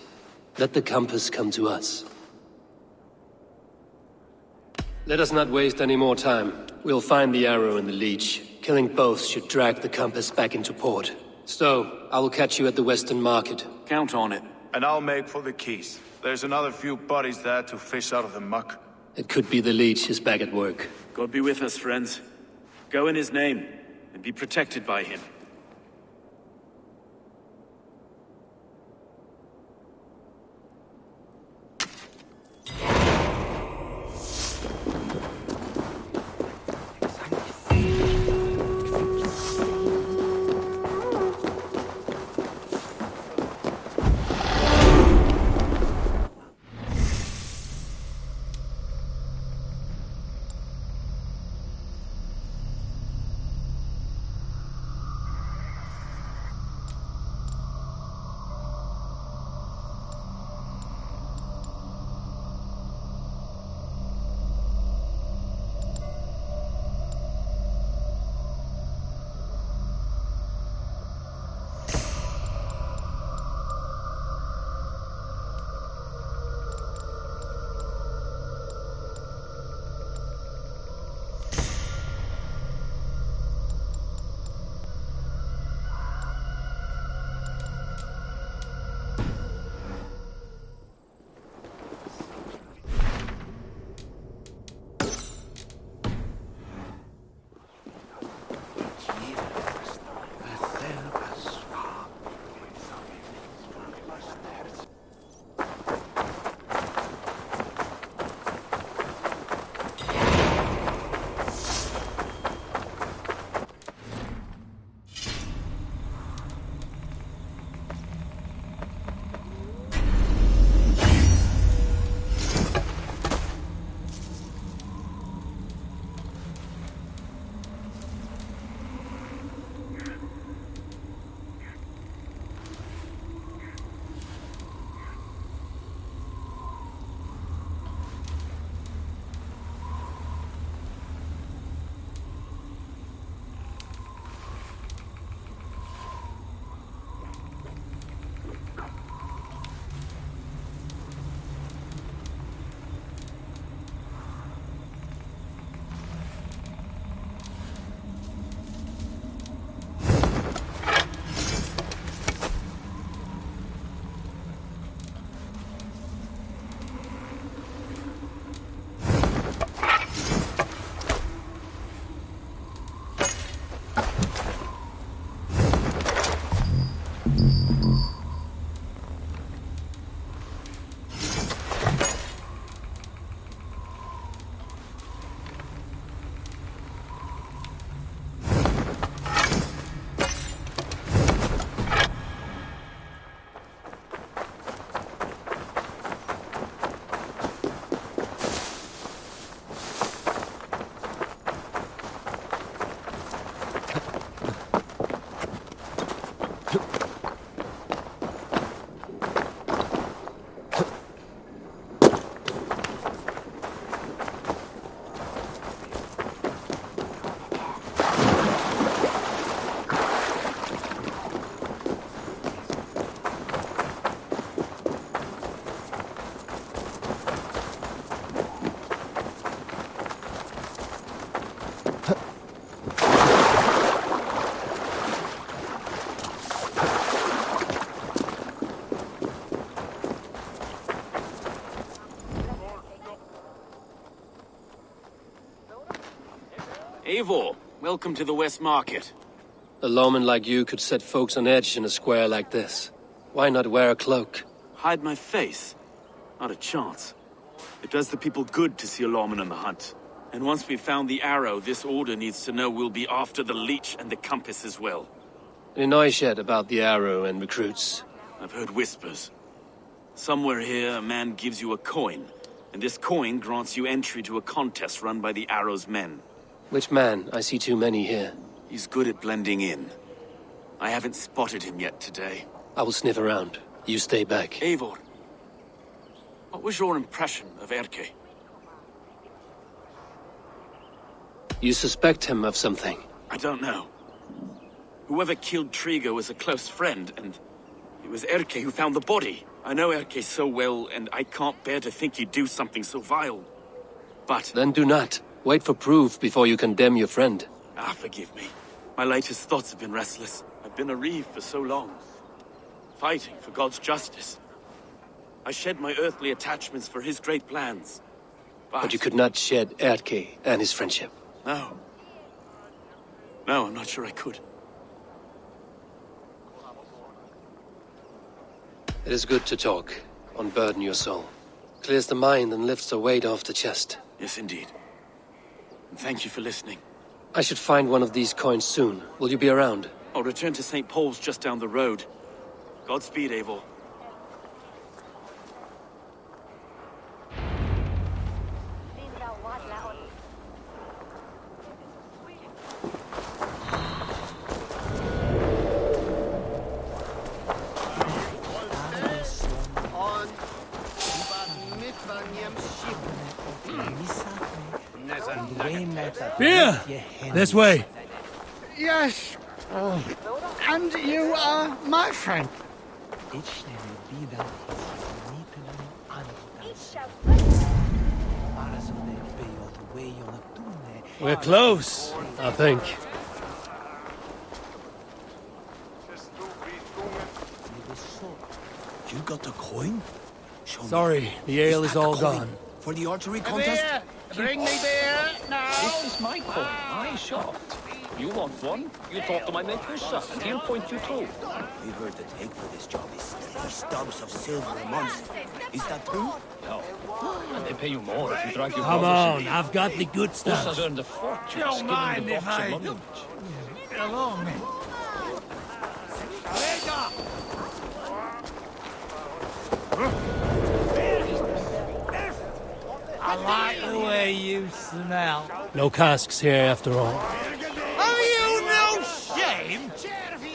Let the Compass come to us. Let us not waste any more time. We'll find the Arrow and the Leech. Killing both should drag the Compass back into port. So, I will catch you at the Western Market. Count on it. And I'll make for the quays. There's another few bodies there to fish out of the muck. It could be the Leech is back at work. God be with us, friends. Go in his name, and be protected by him. Eivor, welcome to the West Market. A lawman like you could set folks on edge in a square like this. Why not wear a cloak? Hide my face? Not a chance. It does the people good to see a lawman on the hunt. And once we've found the arrow, this order needs to know we'll be after the Leech and the compass as well. Any noise yet about the arrow and recruits? I've heard whispers. Somewhere here, a man gives you a coin, and this coin grants you entry to a contest run by the Arrow's men. Which man? I see too many here. He's good at blending in. I haven't spotted him yet today. I will sniff around. You stay back. Eivor, what was your impression of Erke? You suspect him of something? I don't know. Whoever killed Trigo was a close friend, and it was Erke who found the body. I know Erke so well, and I can't bear to think he'd do something so vile. But... Then do not. Wait for proof before you condemn your friend. Ah, forgive me. My latest thoughts have been restless. I've been a reeve for so long. Fighting for God's justice. I shed my earthly attachments for his great plans. But you could not shed Erke and his friendship. No. No, I'm not sure I could. It is good to talk. Unburden your soul. Clears the mind and lifts the weight off the chest. Yes, indeed. And thank you for listening. I should find one of these coins soon. Will you be around? I'll return to St. Paul's just down the road. Godspeed, Eivor. Beer! This way. Yes. And you are my friend. We're close, I think. You got the coin? Sorry, the ale is all gone. For the archery contest? Bring me beer now. This is my coin. I shot. You want one? You talk to my mate Musa, and he'll point you to. We heard the take for this job is 3 stubs of silver a month. Is that true? No. And they pay you more if you drag your Come brothers on, in. I've got the good Us stuff. has earned a fortune Don't skimming mind the if docks I in London. along. I like the way you smell. No casks here after all. Have you no shame?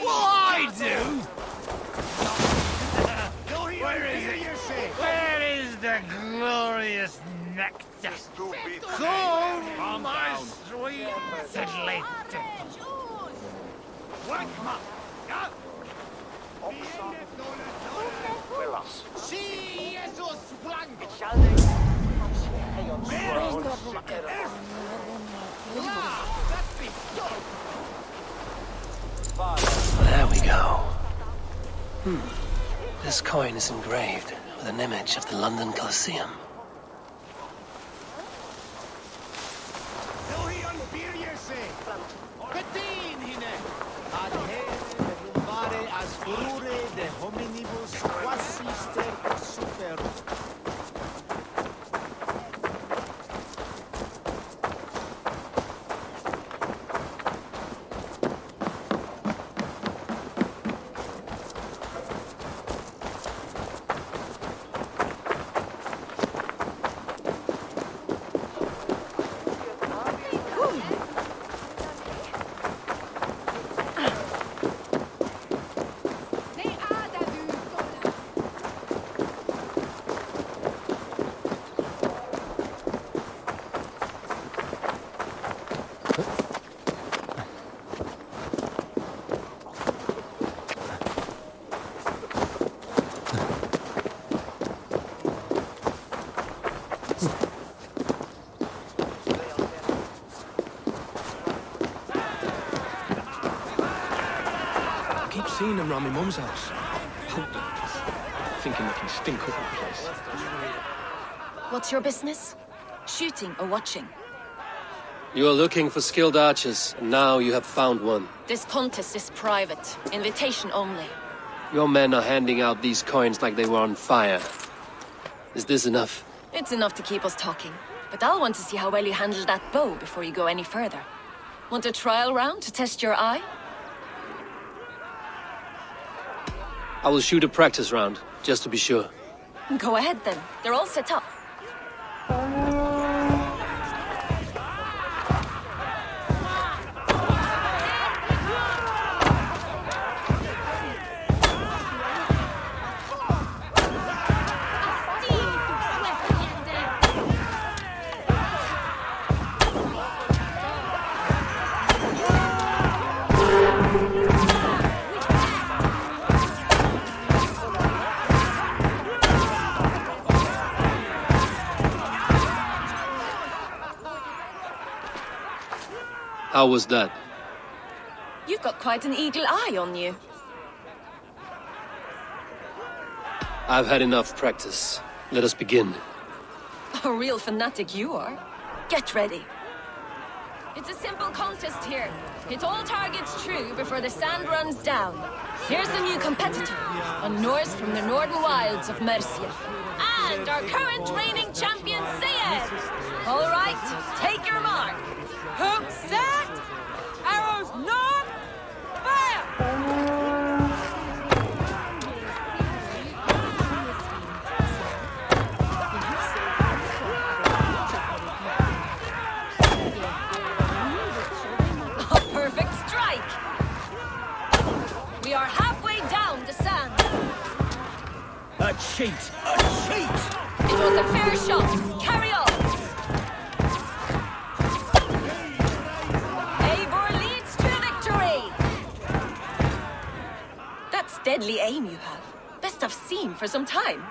Well, I do. Where is the glorious nectar? Go, my sweet selected. Sí, esos blancos. There we go. This coin is engraved with an image of the London Colosseum. Seen them round my mum's house. Thinking they can stink up the place. What's your business? Shooting or watching? You are looking for skilled archers, and now you have found one. This contest is private. Invitation only. Your men are handing out these coins like they were on fire. Is this enough? It's enough to keep us talking. But I'll want to see how well you handle that bow before you go any further. Want a trial round to test your eye? I will shoot a practice round, just to be sure. Go ahead then. They're all set up. How was that? You've got quite an eagle eye on you. I've had enough practice. Let us begin. A real fanatic you are. Get ready. It's a simple contest here. Hit all targets true before the sand runs down. Here's the new competitor, a Norse from the northern wilds of Mercia. And our current reigning champion, Sayed! All right, take your mark. Hook set! Arrows north! Fire! A perfect strike! We are halfway down the sand. A cheat! A cheat! It was a fair shot. Carry on. Deadly aim you have. Best I've seen for some time.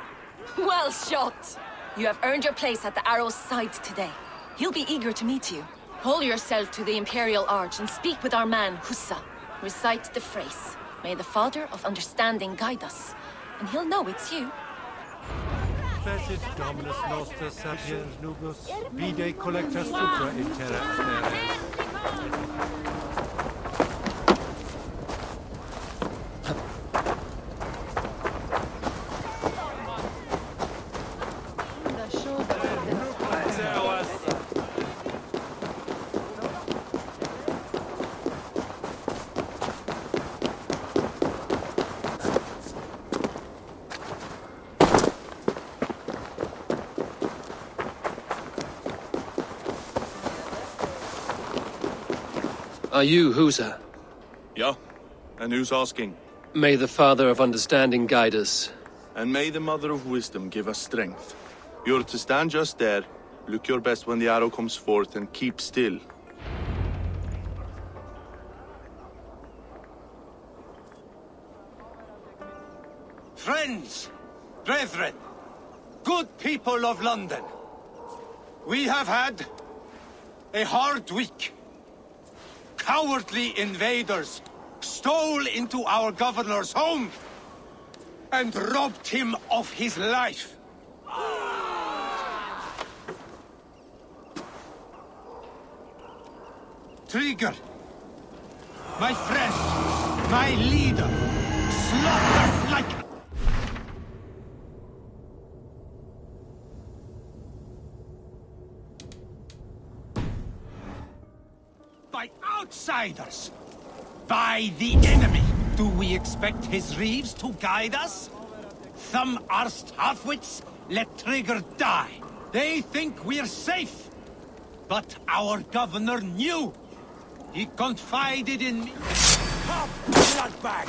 Well shot! You have earned your place at the arrow's side today. He'll be eager to meet you. Hold yourself to the Imperial Arch and speak with our man, Hussa. Recite the phrase. May the Father of Understanding guide us. And he'll know it's you. Fecit Dominus Noster Sapiens Nugus, Vide Collector Supra in Terra Terra. Are you Husa? Yeah, and who's asking? May the Father of Understanding guide us. And may the Mother of Wisdom give us strength. You're to stand just there, look your best when the arrow comes forth, and keep still. Friends, brethren, good people of London, we have had a hard week. Cowardly invaders stole into our governor's home and robbed him of his life. Trigger, my friend, my leader, slaughtered like... by outsiders! By the enemy! Do we expect his reeves to guide us? Thumb-arsed halfwits, let Trigger die. They think we're safe. But our governor knew. He confided in me. Pop, bloodbag!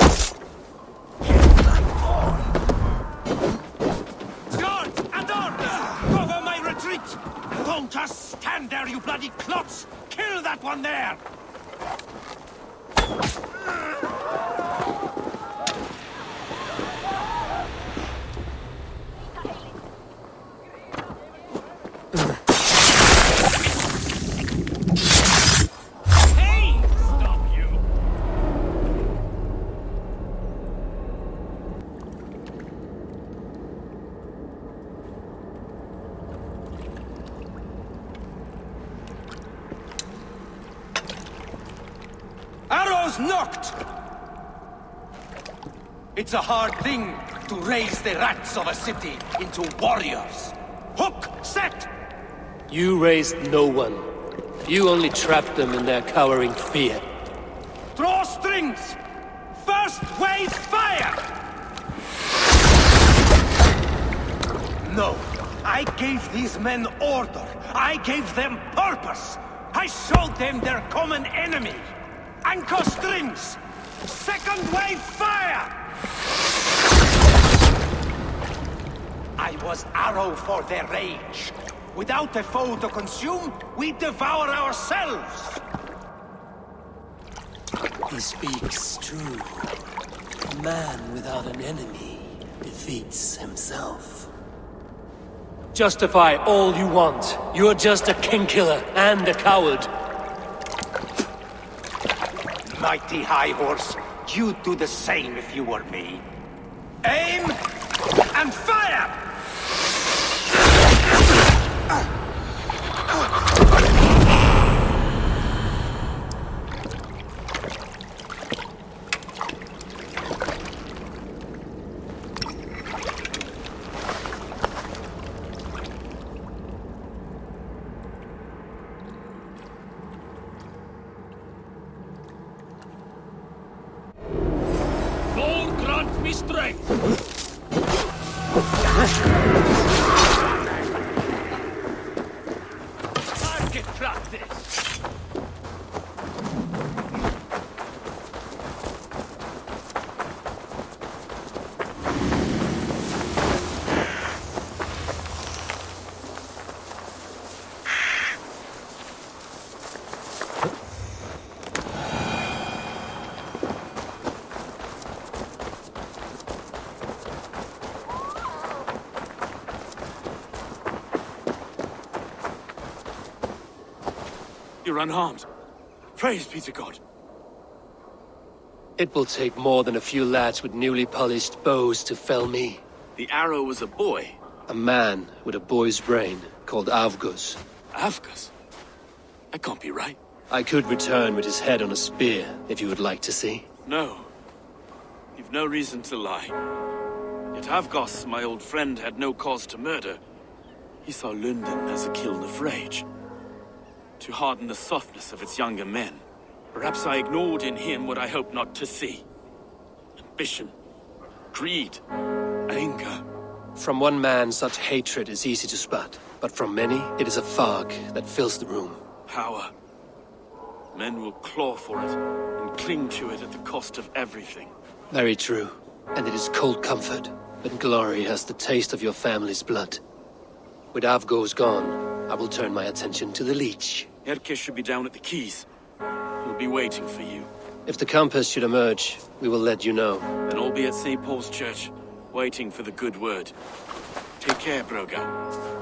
Guard! At arms! Cover my retreat! Don't just stand there, you bloody clots! Kill that one there! Hey! Stop you! was knocked! It's a hard thing to raise the rats of a city into warriors. Hook, set! You raised no one. You only trapped them in their cowering fear. Draw strings! First wave fire! No, I gave these men order. I gave them purpose. I showed them their common enemy. Anchor strings! Second wave fire! I was arrow for their rage. Without a foe to consume, we devour ourselves! He speaks true. A man without an enemy defeats himself. Justify all you want. You're just a king-killer and a coward. Mighty High Horse, you'd do the same if you were me. Aim and fire! Lord grant me strength! Target practice! You're unharmed. Praise be to God. It will take more than a few lads with newly polished bows to fell me. The arrow was a boy. A man with a boy's brain, called Avgus. Avgus? That can't be right. I could return with his head on a spear, if you would like to see. No. You've no reason to lie. Yet Avgus, my old friend, had no cause to murder. He saw Lunden as a kiln of rage. To harden the softness of its younger men. Perhaps I ignored in him what I hoped not to see. Ambition, greed, anger. From one man, such hatred is easy to spot, but from many, it is a fog that fills the room. Power. Men will claw for it, and cling to it at the cost of everything. Very true. And it is cold comfort, when glory has the taste of your family's blood. With Avgo's gone, I will turn my attention to the Leech. Erke should be down at the keys. He'll be waiting for you. If the compass should emerge, we will let you know. Then I'll be at St. Paul's Church, waiting for the good word. Take care, Broga.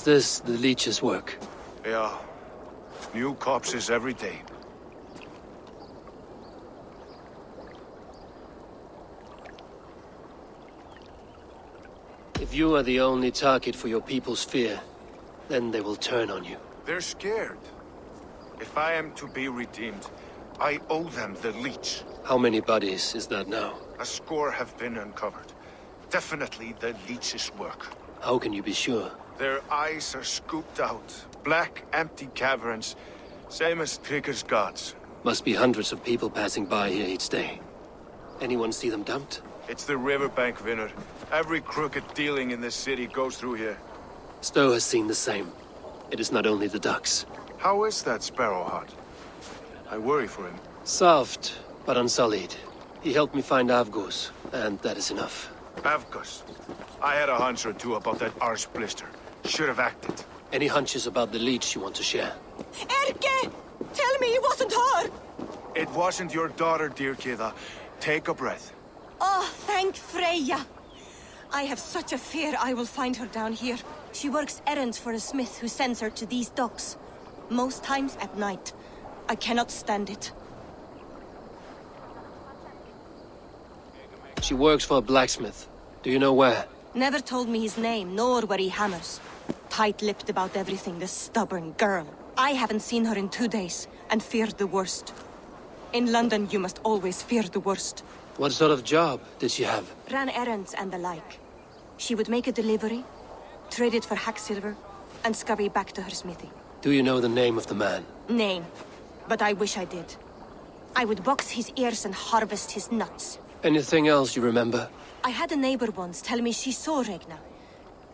this the Leech's work? Yeah. New corpses every day. If you are the only target for your people's fear, then they will turn on you. They're scared. If I am to be redeemed, I owe them the Leech. How many bodies is that now? A score have been uncovered. Definitely the Leech's work. How can you be sure? Their eyes are scooped out. Black, empty caverns. Same as Trigger's gods. Must be hundreds of people passing by here each day. Anyone see them dumped? It's the riverbank, Vinner. Every crooked dealing in this city goes through here. Stowe has seen the same. It is not only the ducks. How is that Sparrow hut? I worry for him. Soft, but unsullied. He helped me find Avgos, and that is enough. Avgos. I had a hunch or two about that arse blister. Should have acted. Any hunches about the Leech you want to share? Erke! Tell me it wasn't her! It wasn't your daughter, dear Kida. Take a breath. Oh, thank Freya! I have such a fear I will find her down here. She works errands for a smith who sends her to these docks. Most times at night. I cannot stand it. She works for a blacksmith. Do you know where? Never told me his name, nor where he hammers. Tight-lipped about everything, this stubborn girl. I haven't seen her in 2 days, and feared the worst. In London, you must always fear the worst. What sort of job did she have? Ran errands and the like. She would make a delivery, trade it for hack silver, and scurry back to her smithy. Do you know the name of the man? Name. But I wish I did. I would box his ears and harvest his nuts. Anything else you remember? I had a neighbor once tell me she saw Regna,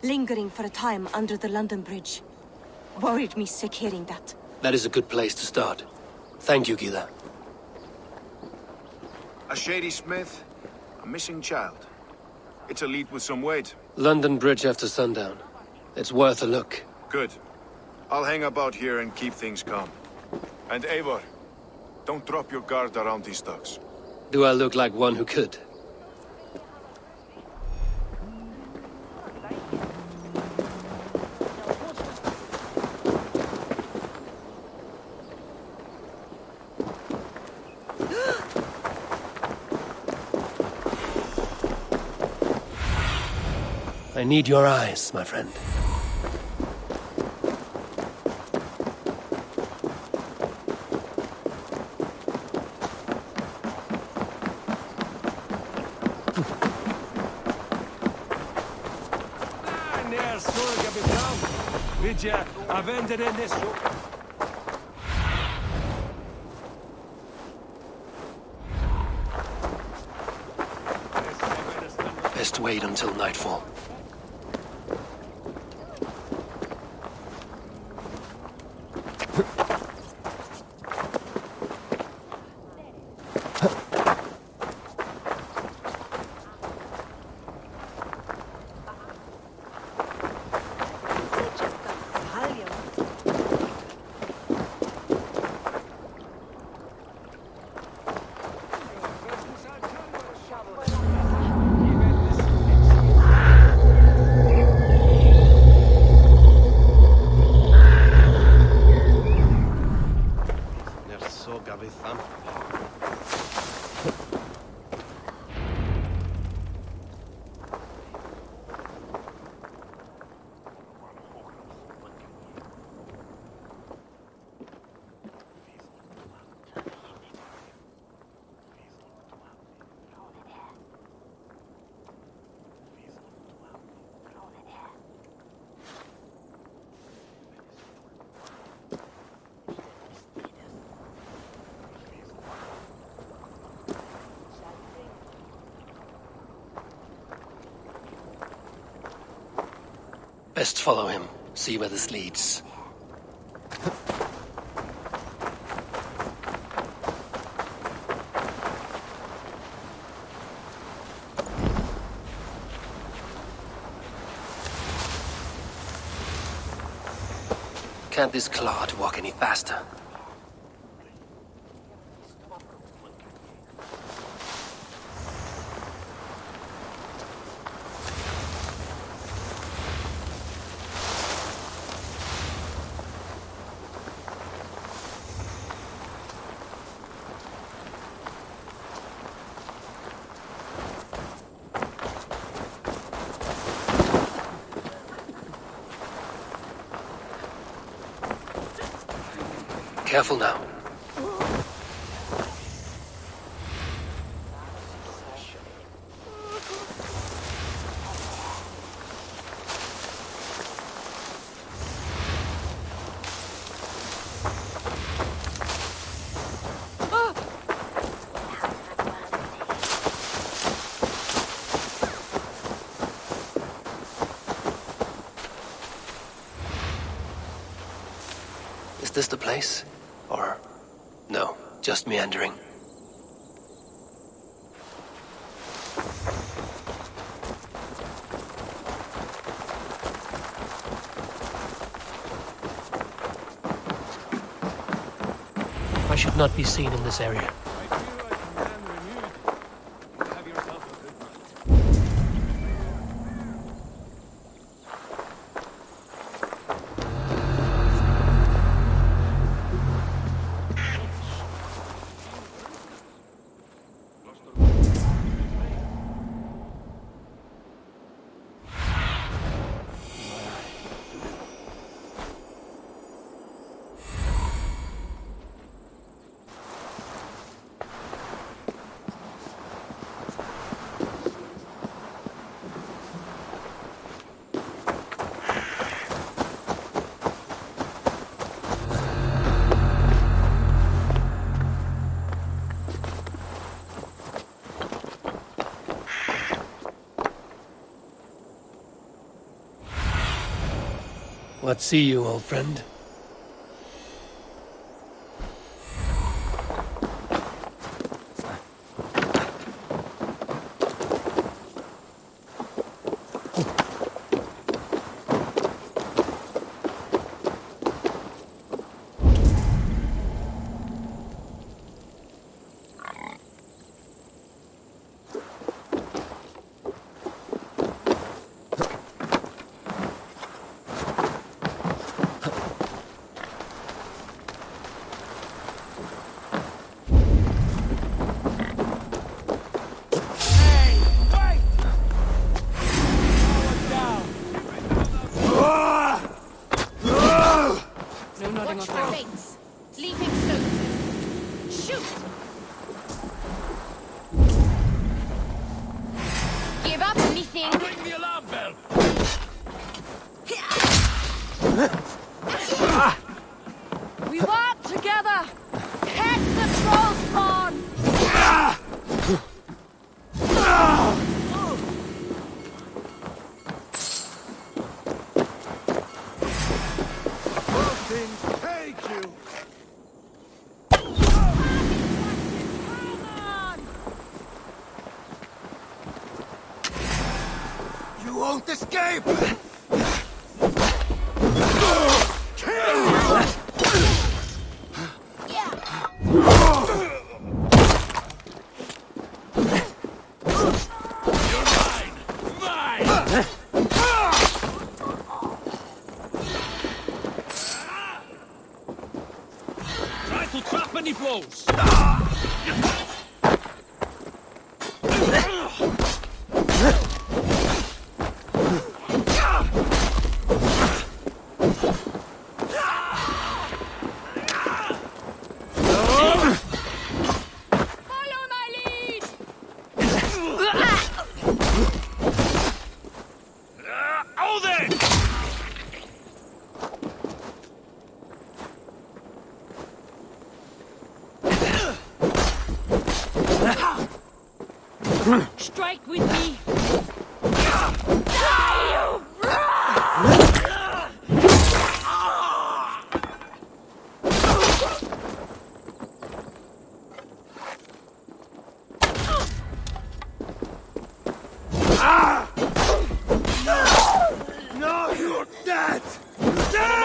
lingering for a time under the London Bridge. Worried me sick hearing that. That is a good place to start. Thank you, Gila. A shady smith, a missing child. It's a lead with some weight. London Bridge after sundown. It's worth a look. Good. I'll hang about here and keep things calm. And Eivor, don't drop your guard around these docks. Do I look like one who could? I need your eyes, my friend. Best wait until nightfall. Best follow him, see where this leads. Can't this clod walk any faster? Careful now. Is this the place? Or... no, just meandering. I should not be seen in this area. What see you, old friend? We work together! Head the troll spawn! Take you! You won't escape! Blows. Strike with me! No, you're dead! Dead!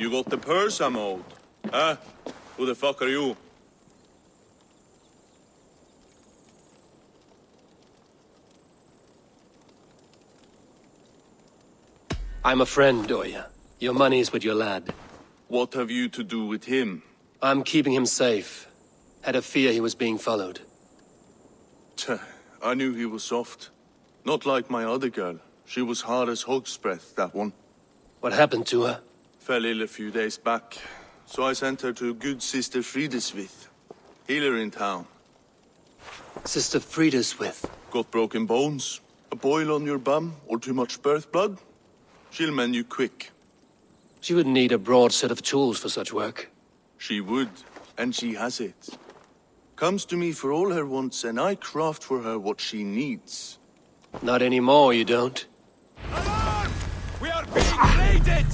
You got the purse I'm owed. Huh? Who the fuck are you? I'm a friend, Doya. Your money's with your lad. What have you to do with him? I'm keeping him safe. Had a fear he was being followed. I knew he was soft. Not like my other girl. She was hard as hog's breath, that one. What happened to her? Fell ill a few days back. So I sent her to good Sister Frideswith. Healer in town. Sister Frideswith? Got broken bones, a boil on your bum, or too much birth blood? She'll mend you quick. She would need a broad set of tools for such work. She would, and she has it. Comes to me for all her wants, and I craft for her what she needs. Not anymore, you don't. Alarm! We are being raided!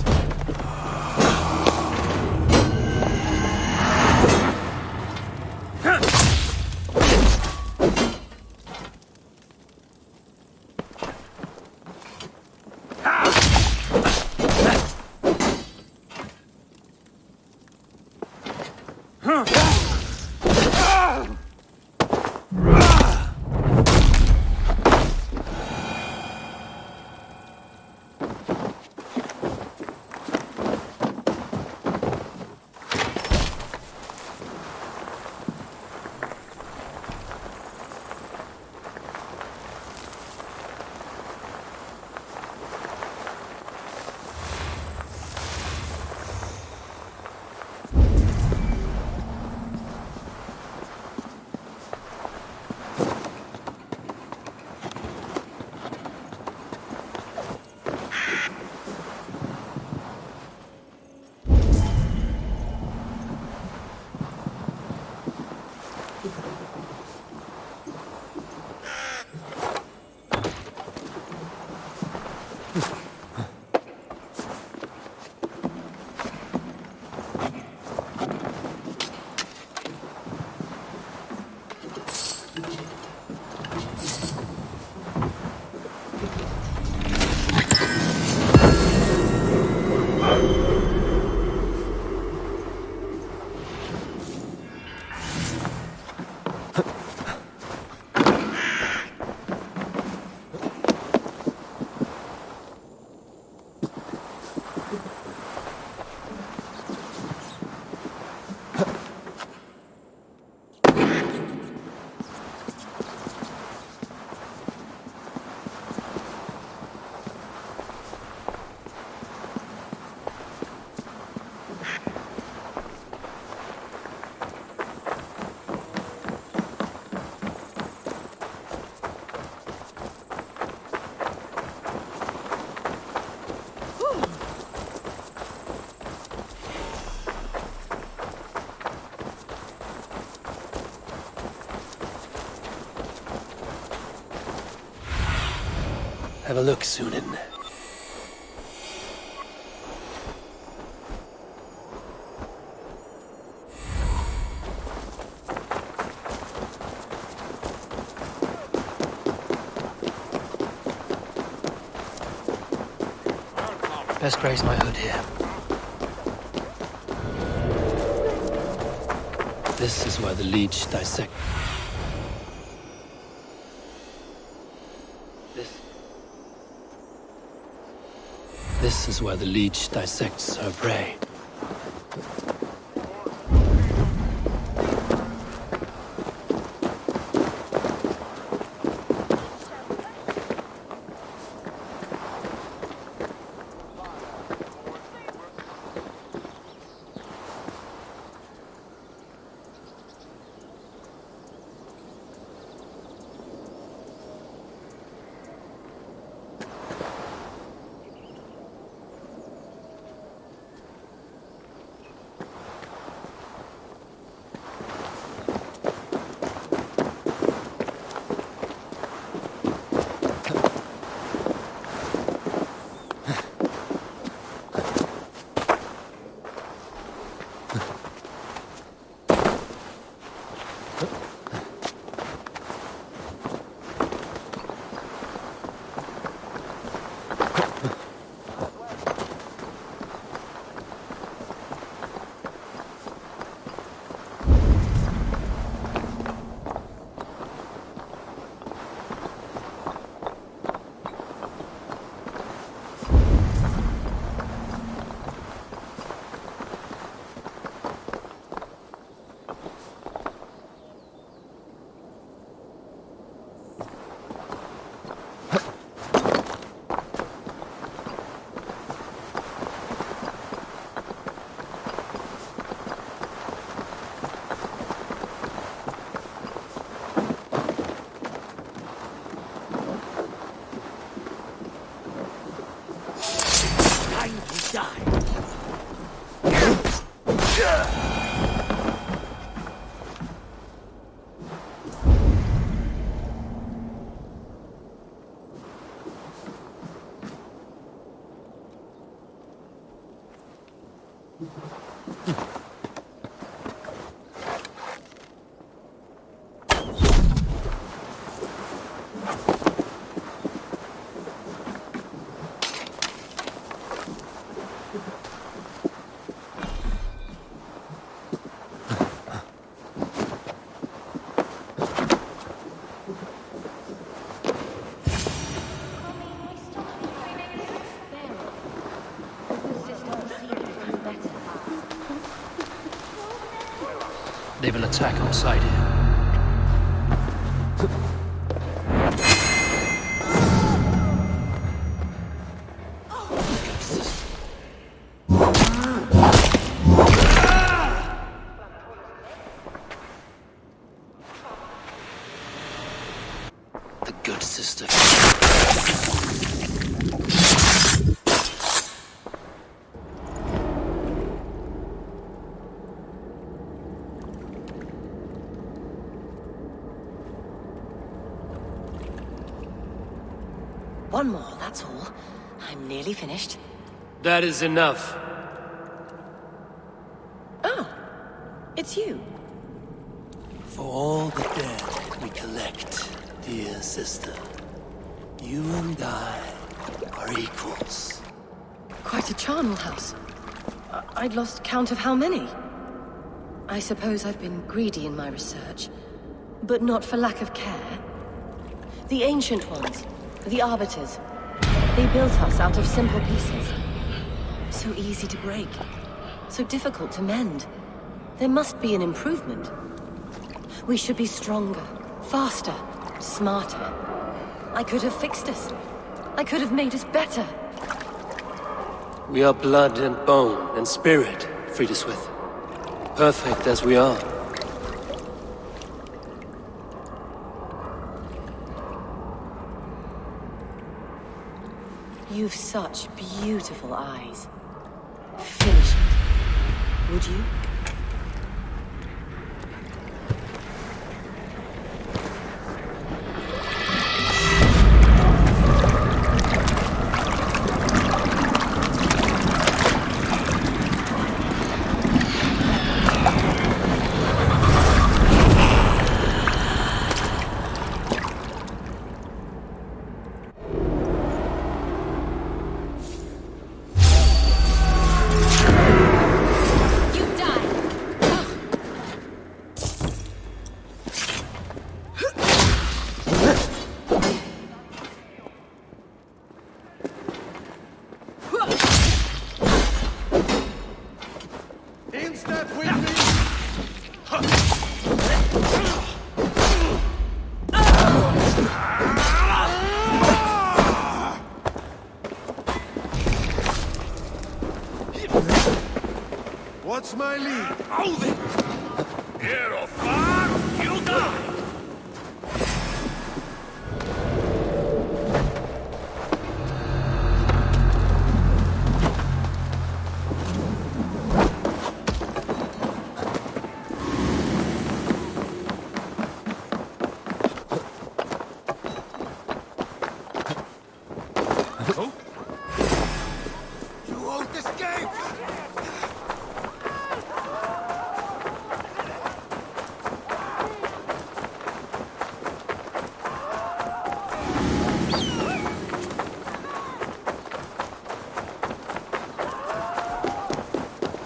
Have a look, Sunan. Best raise my hood here. This is where the Leech dissect. This is where the Leech dissects her prey. They will attack outside here. The good sister. One more, that's all. I'm nearly finished. That is enough. Oh, it's you. For all the dead we collect, dear sister, you and I are equals. Quite a charnel house. I'd lost count of how many. I suppose I've been greedy in my research, but not for lack of care. The ancient ones, the arbiters, they built us out of simple pieces. So easy to break, so difficult to mend. There must be an improvement. We should be stronger, faster, smarter. I could have fixed us. I could have made us better. We are blood and bone and spirit, Friedeswith. Perfect as we are. You've such beautiful eyes. Finish it, would you? What's my lead? Hold it! Here or far, you'll die!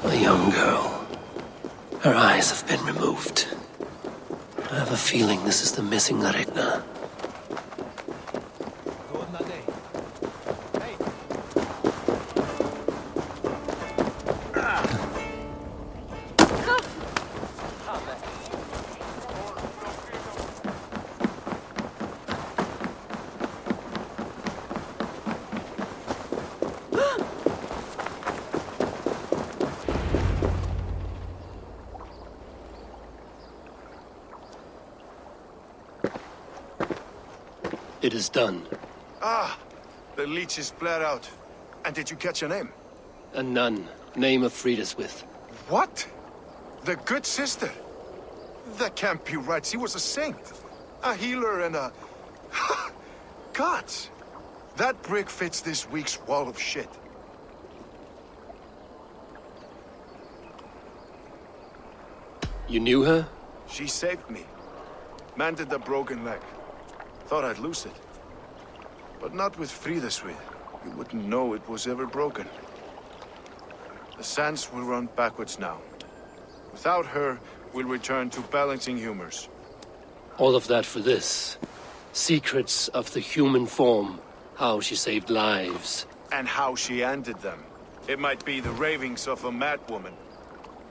A young girl. Her eyes have been removed. I have a feeling this is the missing Aretna. It is done. Ah, the Leech is flat out. And did you catch a name? A nun. Name of Frida's with. What? The good sister? That can't be right. She was a saint. A healer and a... Gods! That brick fits this week's wall of shit. You knew her? She saved me. Mended a broken leg. Thought I'd lose it. But not with Frida Sweet. You wouldn't know it was ever broken. The sands will run backwards now. Without her, we'll return to balancing humors. All of that for this. Secrets of the human form. How she saved lives. And how she ended them. It might be the ravings of a madwoman.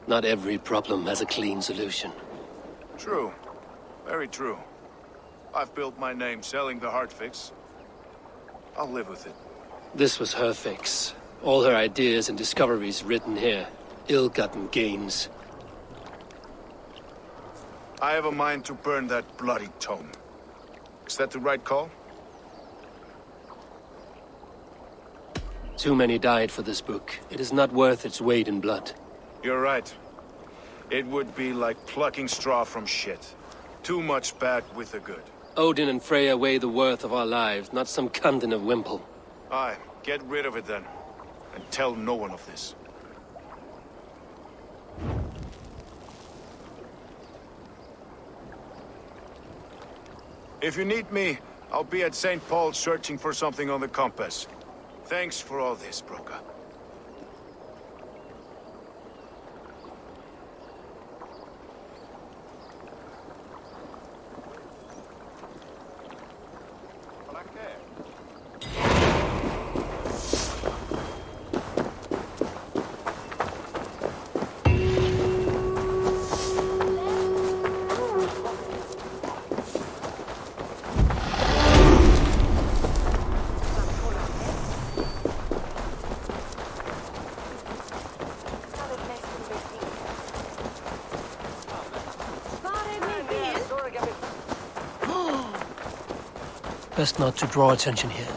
Not every problem has a clean solution. True. Very true. I've built my name selling the heart fix. I'll live with it. This was her fix. All her ideas and discoveries written here. Ill-gotten gains. I have a mind to burn that bloody tome. Is that the right call? Too many died for this book. It is not worth its weight in blood. You're right. It would be like plucking straw from shit. Too much bad with the good. Odin and Freya weigh the worth of our lives, not some cunt in a wimple. Aye, get rid of it then. And tell no one of this. If you need me, I'll be at St. Paul's searching for something on the compass. Thanks for all this, Broca. Best not to draw attention here.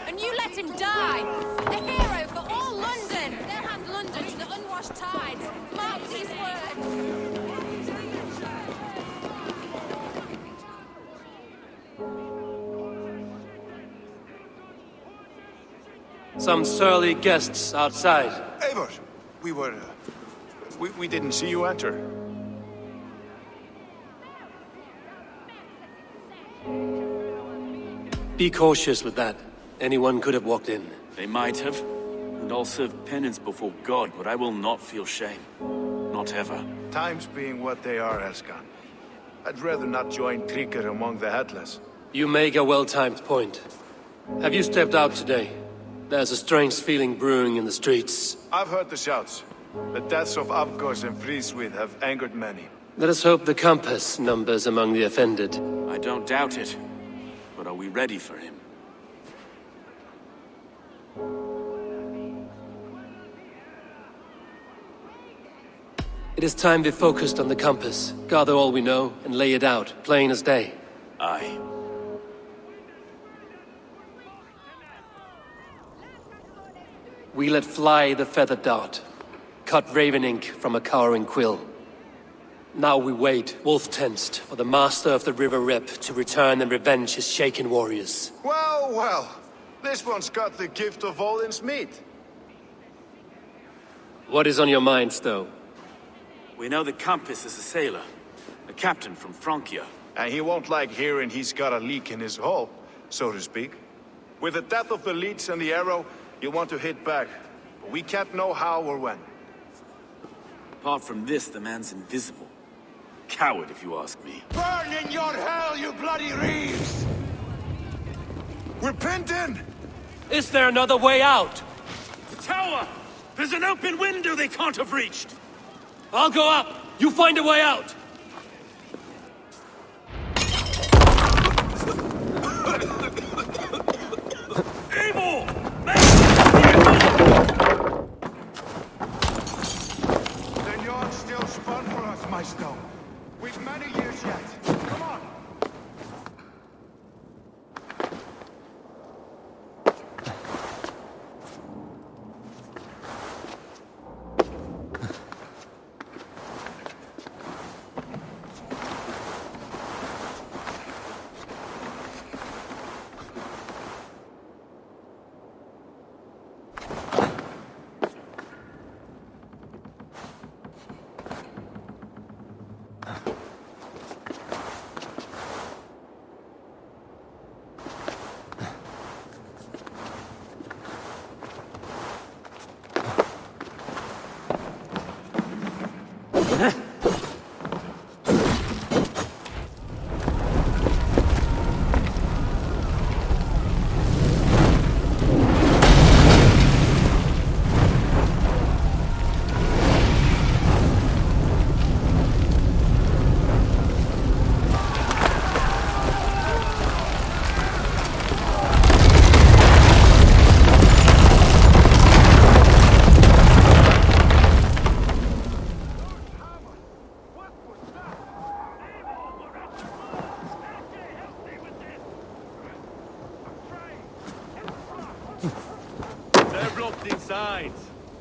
And you let him die! A hero for all London! They'll hand London to the unwashed tides! Mark these words! Some surly guests outside. Eivor! We didn't see you enter. Be cautious with that. Anyone could have walked in. They might have. And I'll serve penance before God, but I will not feel shame. Not ever. Times being what they are, Elskan. I'd rather not join Tríkr among the headless. You make a well-timed point. Have you stepped out today? There's a strange feeling brewing in the streets. I've heard the shouts. The deaths of Avgos and Fríswith have angered many. Let us hope the compass numbers among the offended. I don't doubt it. But are we ready for him? It is time we focused on the compass, gather all we know, and lay it out, plain as day. Aye. We let fly the feather dart, cut raven ink from a cowering quill. Now we wait, wolf-tensed, for the master of the River Rep to return and revenge his shaken warriors. Well, well. This one's got the gift of Odin's meat. What is on your mind, Stowe? We know that Campus is a sailor. A captain from Francia. And he won't like hearing he's got a leak in his hull, so to speak. With the death of the Leech and the Arrow, you'll want to hit back. But we can't know how or when. Apart from this, the man's invisible. Coward, if you ask me. Burn in your hell, you bloody Reeves! We're pinned in! Is there another way out? The tower! There's an open window they can't have reached! I'll go up! You find a way out! Evil! The yard's still spun for us, my Stone. We've many years yet. Come on!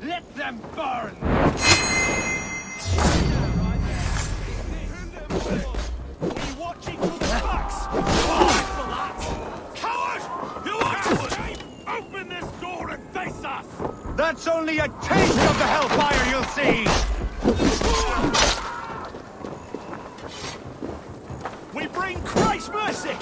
Let them burn! Be watching for the backs! Coward! You are coward! Open this door and face us! That's only a taste of the hellfire you'll see! We bring Christ's mercy!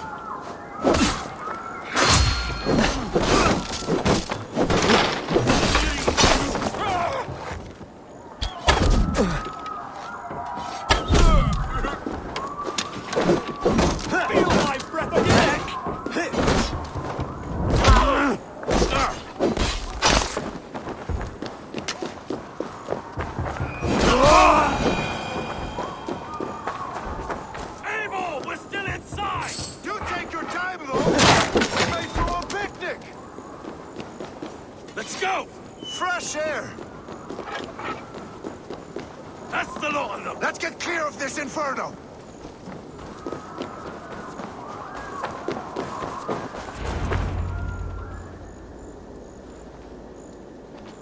Let's go! Fresh air! That's the lot of them! Let's get clear of this inferno!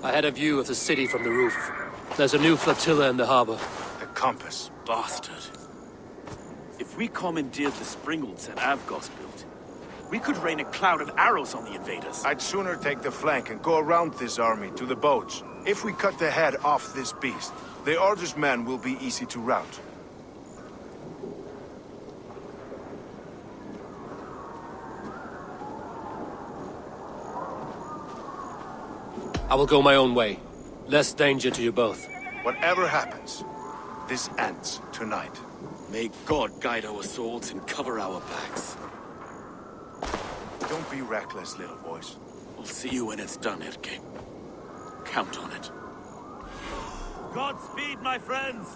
I had a view of the city from the roof. There's a new flotilla in the harbor. The compass. Bastard. If we commandeered the springholds that Avgos built, we could rain a cloud of arrows on the invaders. I'd sooner take the flank and go around this army to the boats. If we cut the head off this beast, the Order's men will be easy to rout. I will go my own way. Less danger to you both. Whatever happens, this ends tonight. May God guide our swords and cover our backs. Don't be reckless, little boys. We'll see you when it's done, Erke. Count on it. Godspeed, my friends!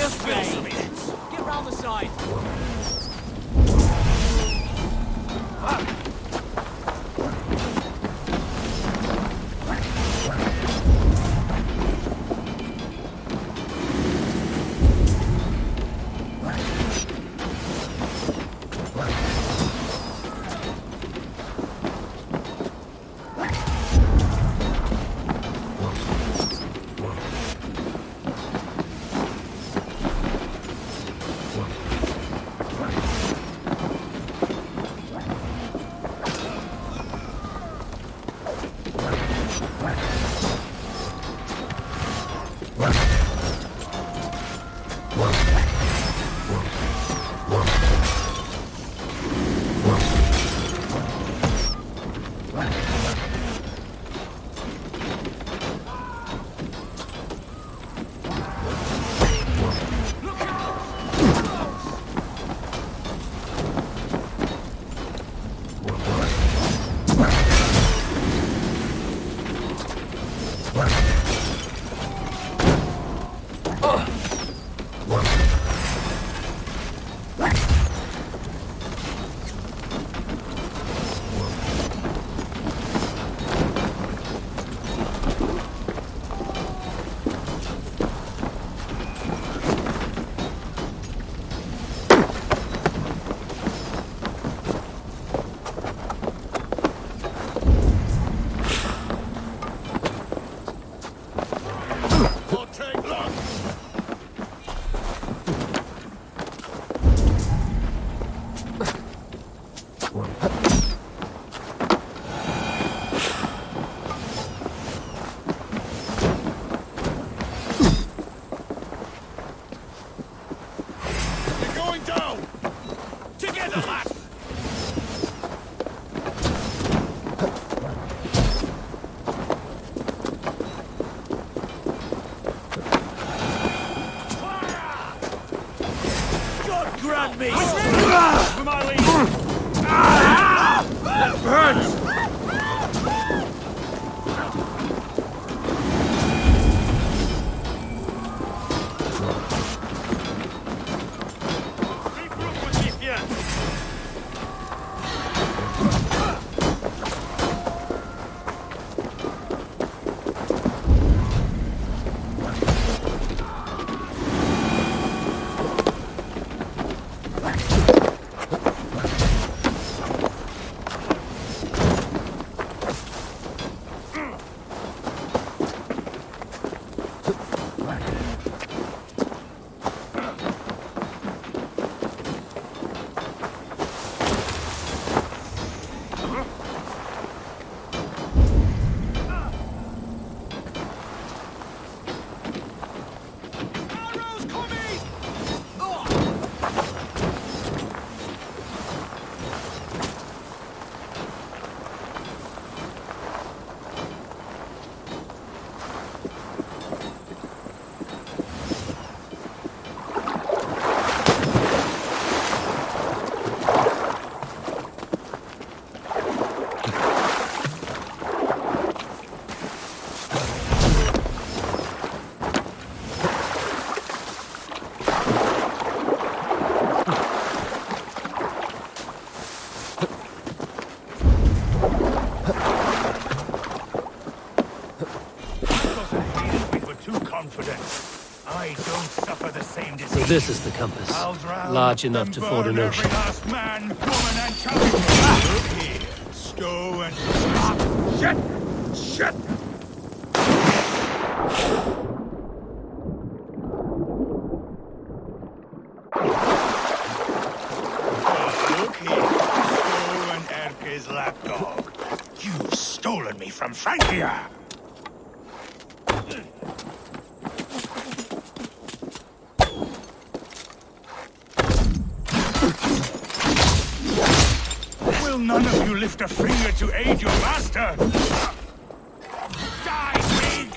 Just wait. Get round the side. So this is the compass. Large enough to ford an ocean. Man, woman, and child. Look here. Stow and stop. Shit! Shit! Look here. Stow and Erke's lapdog. You've stolen me from Francia! Will none of you lift a finger to aid your master? Die, pig!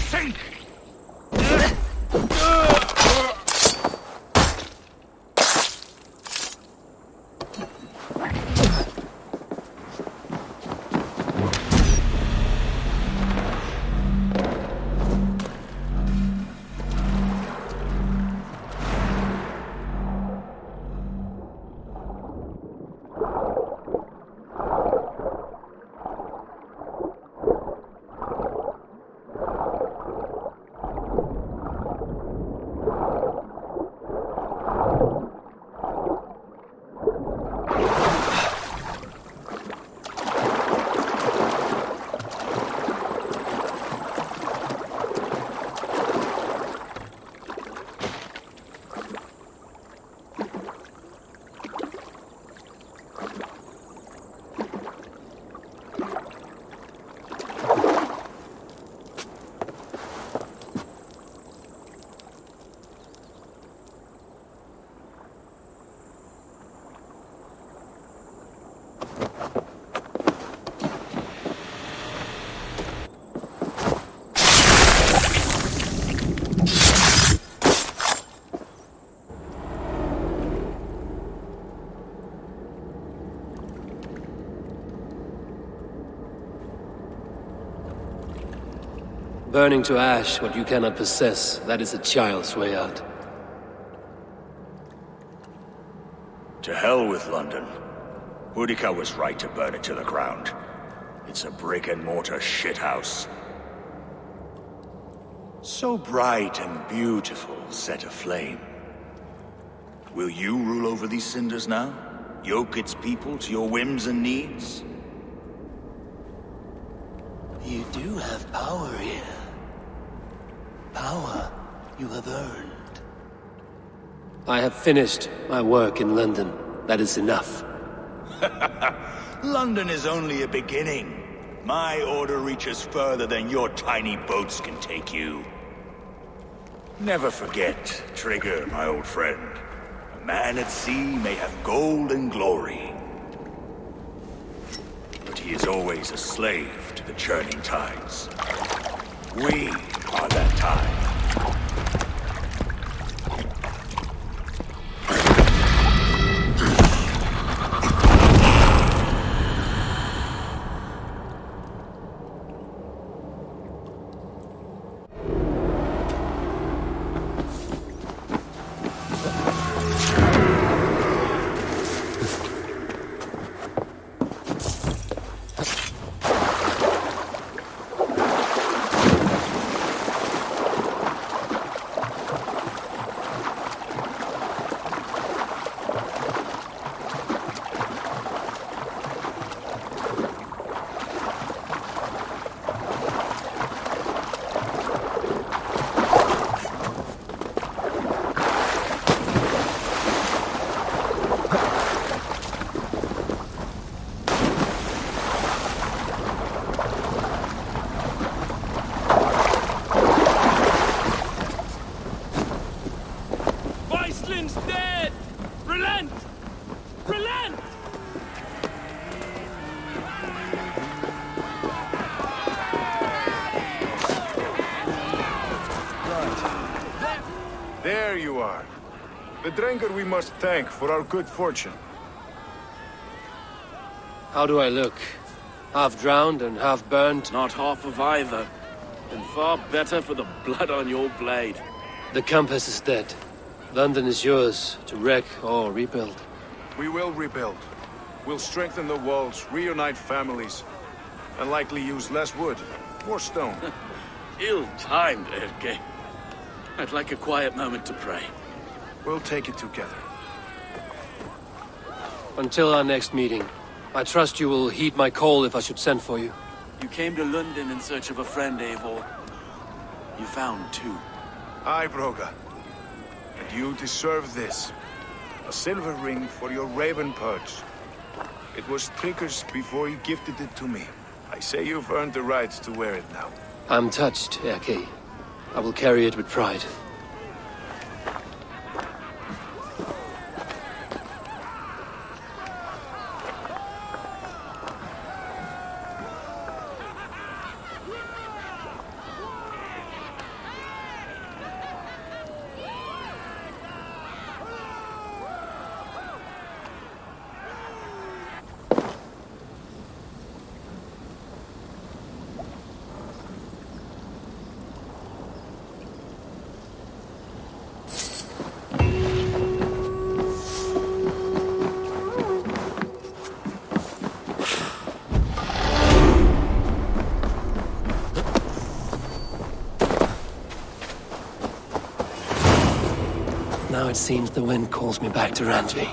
Sink! Burning to ash what you cannot possess, that is a child's way out. To hell with London. Boudica was right to burn it to the ground. It's a brick-and-mortar shithouse. So bright and beautiful, set aflame. Will you rule over these cinders now? Yoke its people to your whims and needs? You do have power here. Power you have earned. I have finished my work in London. That is enough. London is only a beginning. My order reaches further than your tiny boats can take you. Never forget, Trigger, my old friend. A man at sea may have gold and glory, but he is always a slave to the churning tides. We are that tide. There you are. The drinker we must thank for our good fortune. How do I look? Half drowned and half burned? Not half of either. And far better for the blood on your blade. The compass is dead. London is yours, to wreck or rebuild. We will rebuild. We'll strengthen the walls, reunite families, and likely use less wood, more stone. Ill-timed, Erke. I'd like a quiet moment to pray. We'll take it together. Until our next meeting, I trust you will heed my call if I should send for you. You came to Lunden in search of a friend, Eivor. You found two. Aye, Broga. And you deserve this. A silver ring for your raven perch. It was Trigger's before he gifted it to me. I say you've earned the right to wear it now. I'm touched, Erke. I will carry it with pride. Now it seems the wind calls me back to Randvi.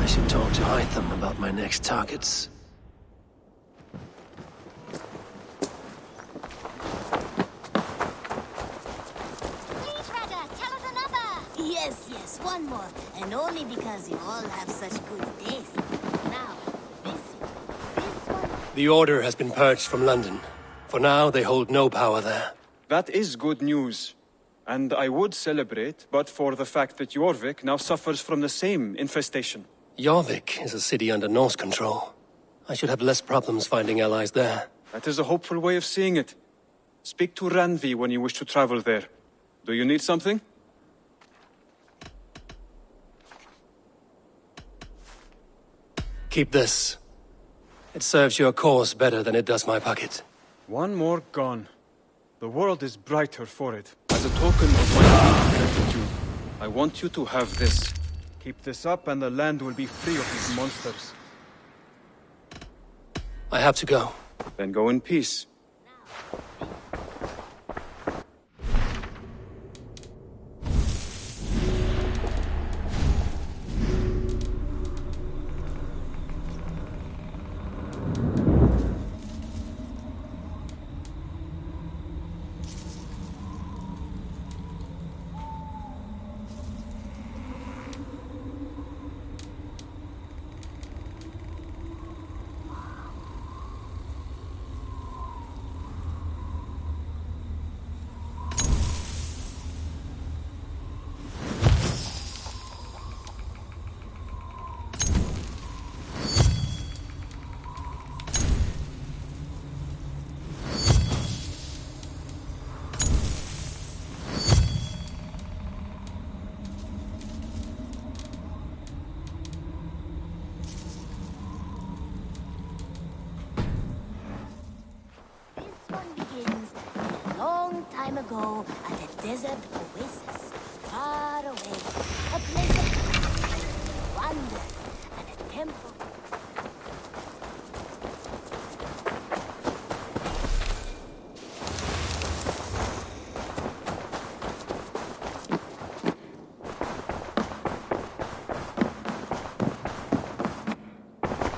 I should talk to Hytham about my next targets. Yes, one more. And only because you all have such good taste. Now, this one... The Order has been purged from London. For now, they hold no power there. That is good news. And I would celebrate, but for the fact that Jorvik now suffers from the same infestation. Jorvik is a city under Norse control. I should have less problems finding allies there. That is a hopeful way of seeing it. Speak to Ranvi when you wish to travel there. Do you need something? Keep this. It serves your cause better than it does my pocket. One more gone. The world is brighter for it. As a token of my deep gratitude, I want you to have this. Keep this up and the land will be free of these monsters. I have to go. Then go in peace. Ago at a desert oasis, far away, a place of wonder and a temple.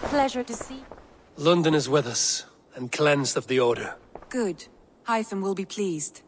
Pleasure to see. Lunden is with us, and cleansed of the Order. Good. Hytham will be pleased.